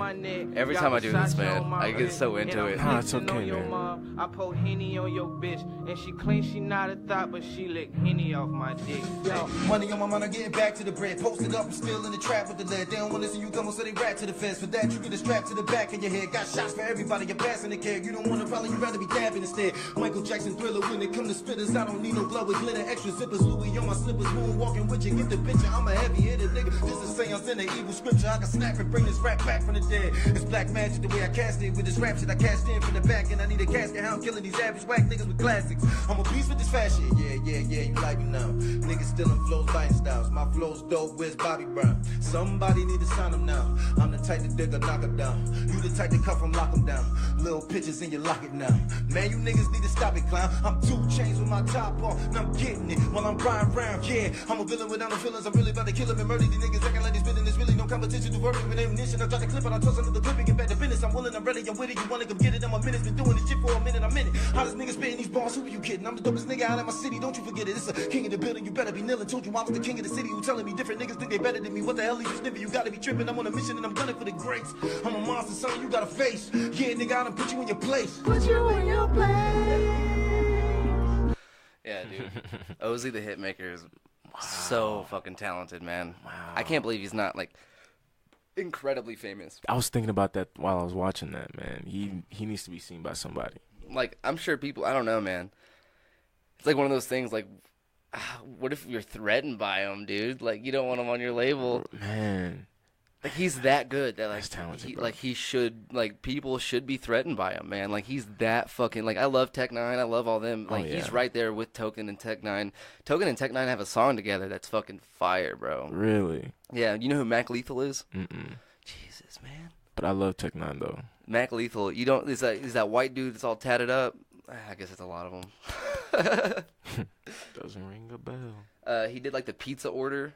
Every time I do this, man, I get so into it. Nah, it's okay, man. I pour Henny on your bitch, and she claims she not a thought, but she lick Henny off my dick. Yo, money on my mind, I'm getting back to the bread. Posted up, I'm still in the trap with the lead. They don't want to see you come on, so they rap to the fence. For that, you get a strap to the back of your head. Got shots for everybody, you're passing the care. You don't want to probably, you'd rather be dabbing instead. Michael Jackson Thriller, when it come to spitters, I don't need no blood with glitter. Extra zippers, Louis on my slippers, moonwalking with you. Get the picture, I'm a heavy hitter, nigga. This is seance in the evil scripture. I can snap and bring this rap back from the dead. It's black magic the way I cast it. With this rap shit I cashed in from the back. And I need a casket, how I'm killing these average whack niggas with classics. I'm a beast with this fashion. Yeah, you like me now. Niggas stealing flows, biting styles. My flow's dope, where's Bobby Brown? Somebody need to sign him now. I'm the type to dig or knock him down. You the type to cuff him, lock him down. Little pictures in your locket now. Man, you niggas need to stop it, clown. I'm 2 chains with my top off, and I'm getting it while I'm riding around. Yeah, I'm a villain without no feelings. I'm really about to kill him and murder these niggas. Acting like this business, really no competition to work with ammunition. I try to clip it, I toss under the clip and get back to business. I'm willing, I'm ready, I'm with it. You wanna come get it? I'm a minute, been doing this shit for a minute, I'm in it. How does niggas spitting these bars? Who are you kidding? I'm the dopest nigga out of my city, don't you forget it. It's a king of the building, you better be kneeling. Told you I was the king of the city. Who telling me different niggas think they better than me? What the hell is you sniffing? You gotta be tripping. I'm on a mission and I'm gunning for the greats. I'm a monster, son, you gotta face. Yeah, nigga, I done put you in your place. Put you in your place. Yeah, dude. OZ the Hitmaker is so fucking talented, man. Wow. I can't believe he's not, like, incredibly famous. I was thinking about that while I was watching that, man. He needs to be seen by somebody. Like, I'm sure people, I don't know, man. It's like one of those things, like, what if you're threatened by him, dude? Like, you don't want him on your label. Man. Like, he's that good that, like, That's talented, bro. like, he should, like, people should be threatened by him, man. Like, he's that fucking, like, I love Tech 9, I love all them. Like, he's right there with Token and Tech 9. Token and Tech 9 have a song together that's fucking fire, bro. Really? Yeah, you know who Mac Lethal is? Mm-mm. Jesus, man. But I love Tech 9, though. Mac Lethal, you don't, is that white dude that's all tatted up? I guess it's a lot of them. Doesn't ring a bell. He did, like, the pizza order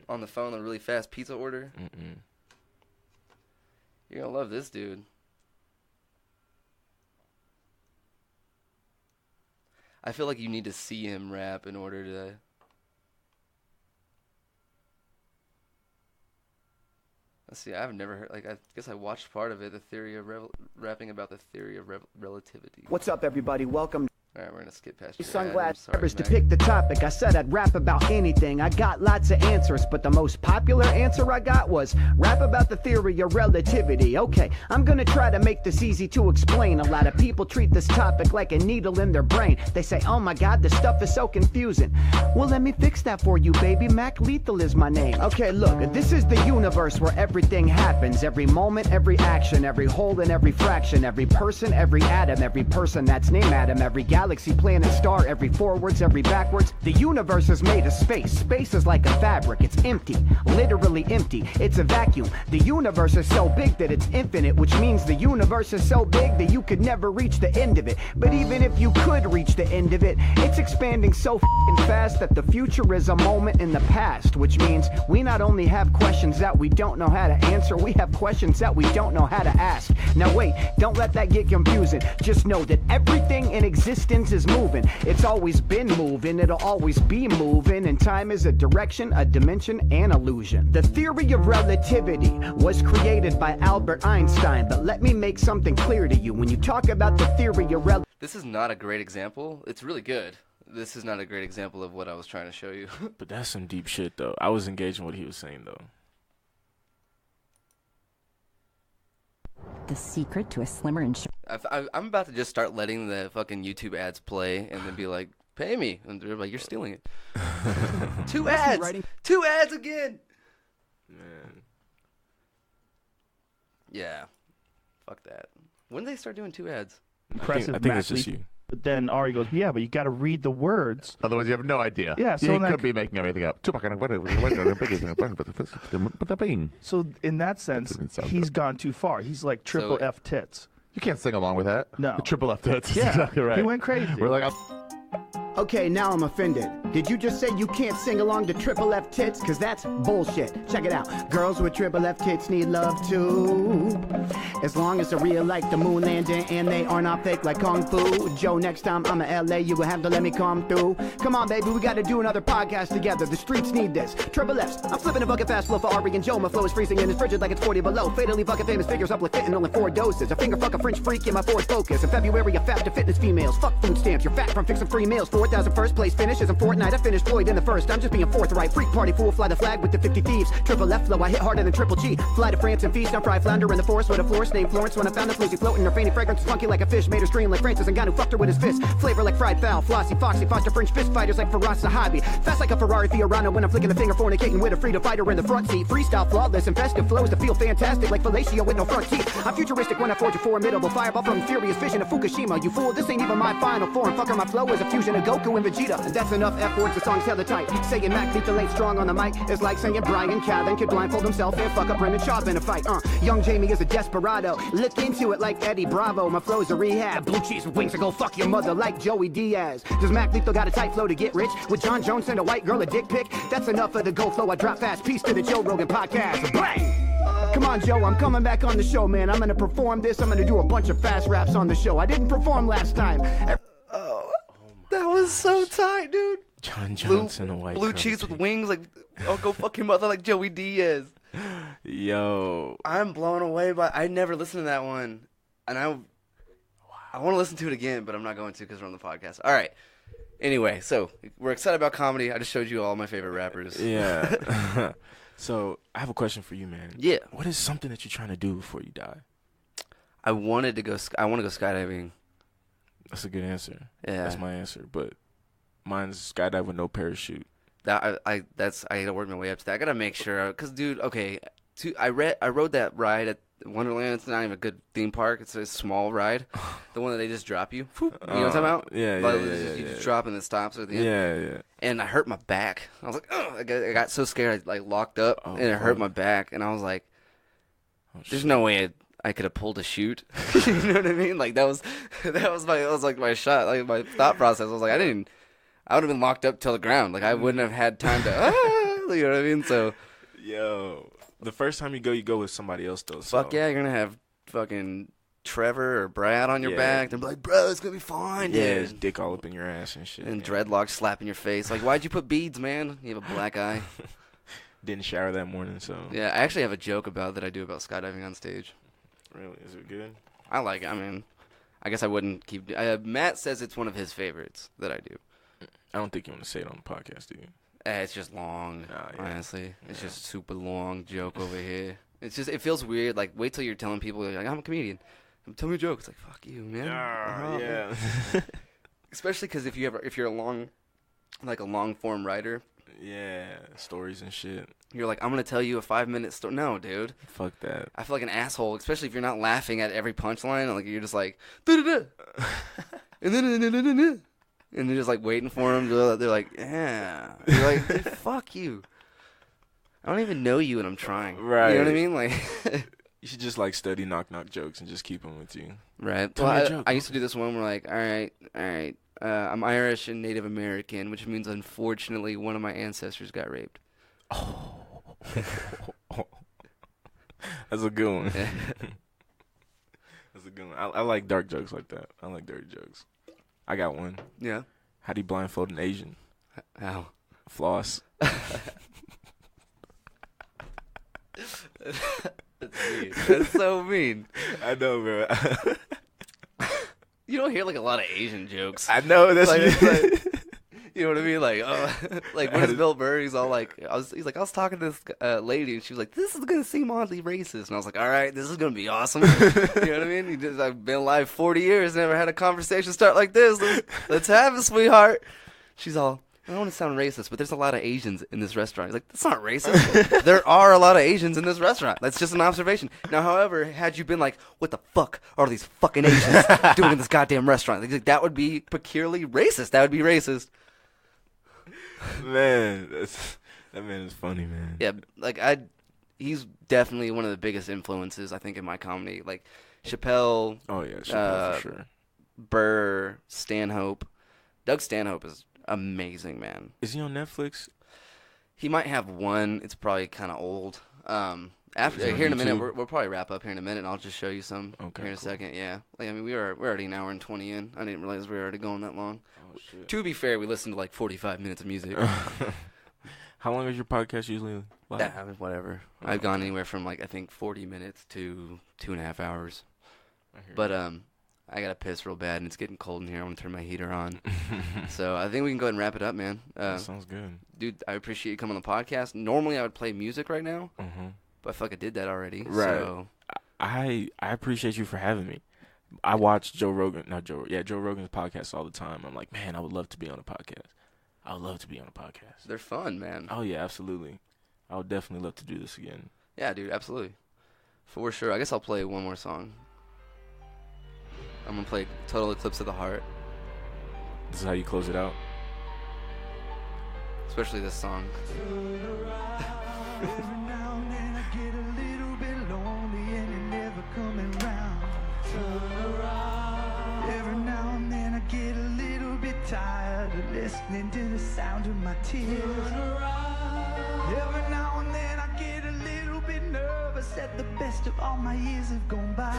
on the phone, a really fast pizza order. Mm-mm. You're gonna love this dude. I feel like you need to see him rap in order to... Let's see, I've never heard... Like, I guess I watched part of it, the theory of... rapping about the theory of relativity. What's up, everybody? Welcome. Alright, we're gonna skip past your Sunglasses to pick the topic. I said I'd rap about anything. I got lots of answers, but the most popular answer I got was rap about the theory of relativity. Okay, I'm gonna try to make this easy to explain. A lot of people treat this topic like a needle in their brain. They say, oh my god, this stuff is so confusing. Well, let me fix that for you, baby. Mac Lethal is my name. Okay, look, this is the universe where everything happens. Every moment, every action, every whole and every fraction, every person, every atom, every person that's named Adam, every galaxy, planet, star, every forwards, every backwards. The universe is made of space. Space is like a fabric, it's empty. literally empty. It's a vacuum. The universe is so big that it's infinite, which means the universe is so big that you could never reach the end of it. But even if you could reach the end of it, it's expanding so f***ing fast that the future is a moment in the past, which means we not only have questions that we don't know how to answer, we have questions that we don't know how to ask. Now wait, don't let that get confusing. Just know that everything in existence is moving. It's always been moving, it'll always be moving, and time is a direction, a dimension, and illusion. The theory of relativity was created by Albert Einstein, but let me make something clear to you. When you talk about the theory of relativity, This is not a great example. It's really good. This is not a great example of what I was trying to show you. But that's some deep shit, though. I was engaging what he was saying, though. The secret to a slimmer and I'm about to just start letting the fucking YouTube ads play and then be like, pay me. And they're like, you're stealing it. Two ads. Two ads again. Man. Yeah. Fuck that. When did they start doing two ads? Impressive. I think it's just you. But then Ari goes, yeah, but you got to read the words. Otherwise, you have no idea. Yeah, so you could be making everything up. So in that sense, he's gone too far. He's like triple F tits. You can't sing along with that. No. Triple F tits. Yeah, Exactly right. he went crazy. We're like, Okay, now I'm offended. Did you just say you can't sing along to triple F tits? Cause that's bullshit. Check it out. Girls with triple F tits need love too. As long as they're real like the moon landing and they are not fake like Kung Fu. Joe, next time I'm in LA, you will have to let me come through. Come on, baby, we gotta do another podcast together. The streets need this. Triple F's. I'm flipping a bucket fast flow for Ari and Joe. My flow is freezing and it's frigid like it's 40 below. Fatally bucket famous figures up with fitting only 4 doses. A finger fuck a French freak in my Ford Focus. In February, a fat to fitness females. Fuck food stamps. You're fat from fixing free meals. 4,000 first place finishes in Fortnite. I finished Floyd in the first. I'm just being forthright. Freak party fool. Fly the flag with the 50 thieves. Triple F flow. I hit harder than Triple G. Fly to France and feast on fried flounder in the forest with a florist named Florence. When I found the floozy floating, her fainty fragrance was funky like a fish. Made her stream like Francis and got who fucked her with his fist. Flavor like fried fowl. Flossy, foxy, foster French fist fighters like Faraz Sahabi. Fast like a Ferrari Fiorano when I'm flicking the finger fornicating with a freedom fighter in the front seat. Freestyle flawless and festive flows that feel fantastic like fellatio with no front teeth. I'm futuristic when I forge a formidable fireball from furious vision of Fukushima. You fool, this ain't even my final form. Fucker, my flow is a fusion of Goku and Vegeta. And that's enough F words, the song's hella tight. Saying Mac Lethal ain't strong on the mic is like saying Brian Calvin could blindfold himself and fuck up Brendan Schaub in a fight. Young Jamie is a desperado. Look into it like Eddie Bravo. My flow's a rehab. Blue cheese with wings to go fuck your mother like Joey Diaz. Does Mac Lethal got a tight flow to get rich? With John Jones send a white girl a dick pic? That's enough of the go flow. I drop fast. Peace to the Joe Rogan podcast. Bang! Come on, Joe, I'm coming back on the show, man. I'm gonna perform this. I'm gonna do a bunch of fast raps on the show. I didn't perform last time. That was so tight, dude. John Johnson, a white blue girl. cheese with wings, like, oh, go fuck your mother like Joey Diaz. Yo. I'm blown away by. I never listened to that one, and I want to listen to it again, but I'm not going to because we're on the podcast. All right. Anyway, so we're excited about comedy. I just showed you all my favorite rappers. Yeah. So I have a question for you, man. Yeah. What is something that you're trying to do before you die? I want to go skydiving. That's a good answer. Yeah. That's my answer, but mine's skydive with no parachute. I gotta work my way up to that. I gotta make sure, cause dude, okay, I rode that ride at Wonderland. It's not even a good theme park. It's a small ride, the one that they just drop you. You know what I'm talking about? Yeah, You just drop and it stops at the end. Yeah. And I hurt my back. I was like, oh, I got so scared. I locked up and it hurt my back. And I was like, there's no way I could have pulled a chute. You know what I mean? Like that was my shot. Like my thought process. I was like, I would have been locked up till the ground. Like I wouldn't have had time to, you know what I mean? So, yo, the first time you go with somebody else though. Fuck yeah, you're gonna have fucking Trevor or Brad on your back. They're like, bro, it's gonna be fine. Yeah, dude. his dick all up in your ass and shit. And dreadlocks slapping your face. Like, why'd you put beads, man? You have a black eye. Didn't shower that morning, so. Yeah, I actually have a joke that I do about skydiving on stage. Really? Is it good? I like it. I mean, I guess I wouldn't keep. Matt says it's one of his favorites that I do. I don't think you want to say it on the podcast, do you? It's just long, yeah. honestly. It's just super long joke over here. It feels weird. Like, wait till you're telling people, like, I'm a comedian. Tell me a joke. It's like, fuck you, man. Yeah. Especially because if you're a long form writer. Yeah, stories and shit. You're like, I'm going to tell you a 5-minute story. No, dude. Fuck that. I feel like an asshole, especially if you're not laughing at every punchline. Like, you're just like, da-da-da. And you're just like waiting for them. They're like, yeah. You're like, fuck you. I don't even know you and I'm trying. Right. You know what I mean? Like, you should just like study knock jokes and just keep them with you. Right. Tell me a Well, joke. I used to do this one where like, all right. I'm Irish and Native American, which means unfortunately one of my ancestors got raped. That's a good one. That's a good one. I like dark jokes like that. I like dirty jokes. I got one. Yeah. How do you blindfold an Asian? How? Floss. That's mean. That's so mean. I know, bro. You don't hear like a lot of Asian jokes. I know that's like, it's like, you know what I mean? Like, like when is Bill Burr? He's all like, I was talking to this lady, and she was like, "This is gonna seem oddly racist," and I was like, "All right, this is gonna be awesome." You know what I mean? I've been alive 40 years, never had a conversation start like this. Let's have it, sweetheart. She's all, I don't want to sound racist, but there's a lot of Asians in this restaurant. He's like, that's not racist. There are a lot of Asians in this restaurant. That's just an observation. Now, however, had you been like, what the fuck are these fucking Asians doing in this goddamn restaurant? Like, that would be peculiarly racist. That would be racist. Man, that man is funny, man. Yeah, like, he's definitely one of the biggest influences, I think, in my comedy. Like, Chappelle. Oh, yeah, Chappelle for sure. Burr, Stanhope. Doug Stanhope is amazing, man. Is he on Netflix? He might have one. It's probably kind of old. After here in a minute, we'll probably wrap up here in a minute, and I'll just show you some here in a second. Yeah, like I mean, we're already an hour and 20 in. I didn't realize we were already going that long. Oh shit. To be fair, we listened to like 45 minutes of music. How long is your podcast usually? Whatever. I've gone anywhere from like I think 40 minutes to 2.5 hours. But I gotta piss real bad, and it's getting cold in here. I want to turn my heater on. So I think we can go ahead and wrap it up, man. That sounds good. Dude, I appreciate you coming on the podcast. Normally I would play music right now, but I feel like I did that already. Right. So. I appreciate you for having me. I watch Joe Rogan's podcast all the time. I'm like, man, I would love to be on a podcast. I would love to be on a podcast. They're fun, man. Oh, yeah, absolutely. I would definitely love to do this again. Yeah, dude, absolutely. For sure. I guess I'll play one more song. I'm going to play Total Eclipse of the Heart. This is how you close it out? Especially this song. Tired of listening to the sound of my tears. Every now and then I get a little bit nervous that the best of all my years have gone by.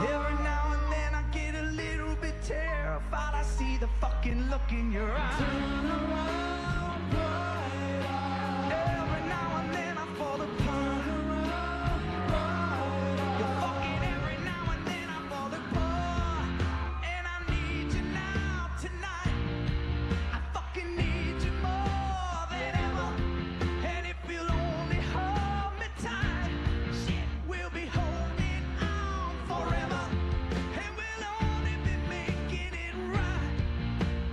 Every now and then I get a little bit terrified. I see the fucking look in your eyes. Every now and then I fall apart. You're fucking every now and then I fall apart. And I need you now, tonight. I fucking need you more than ever. And if you'll only hold me tight, shit, we'll be holding on forever. And we'll only be making it right.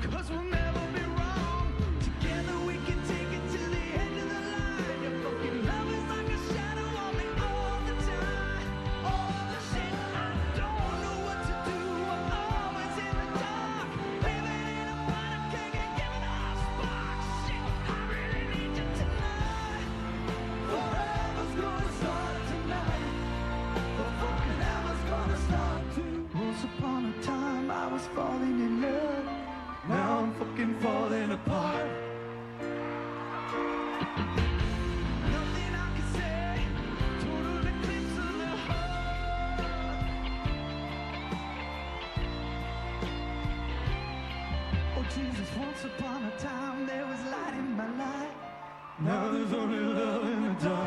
'Cause we'll never be wrong. Together we can take it to the end of the line. Your fucking love is like a shadow on me all the time. All the shit, I don't know what to do. I'm always in the dark. Living in a pot of cake and giving off sparks. Shit, I really need you tonight. Forever's gonna start tonight. The fucking hour's gonna start too. Once upon a time I was falling in love. Now I'm fucking falling apart. Nothing I can say. Total eclipse of the heart. Oh Jesus, once upon a time there was light in my life. Now there's only love in the dark.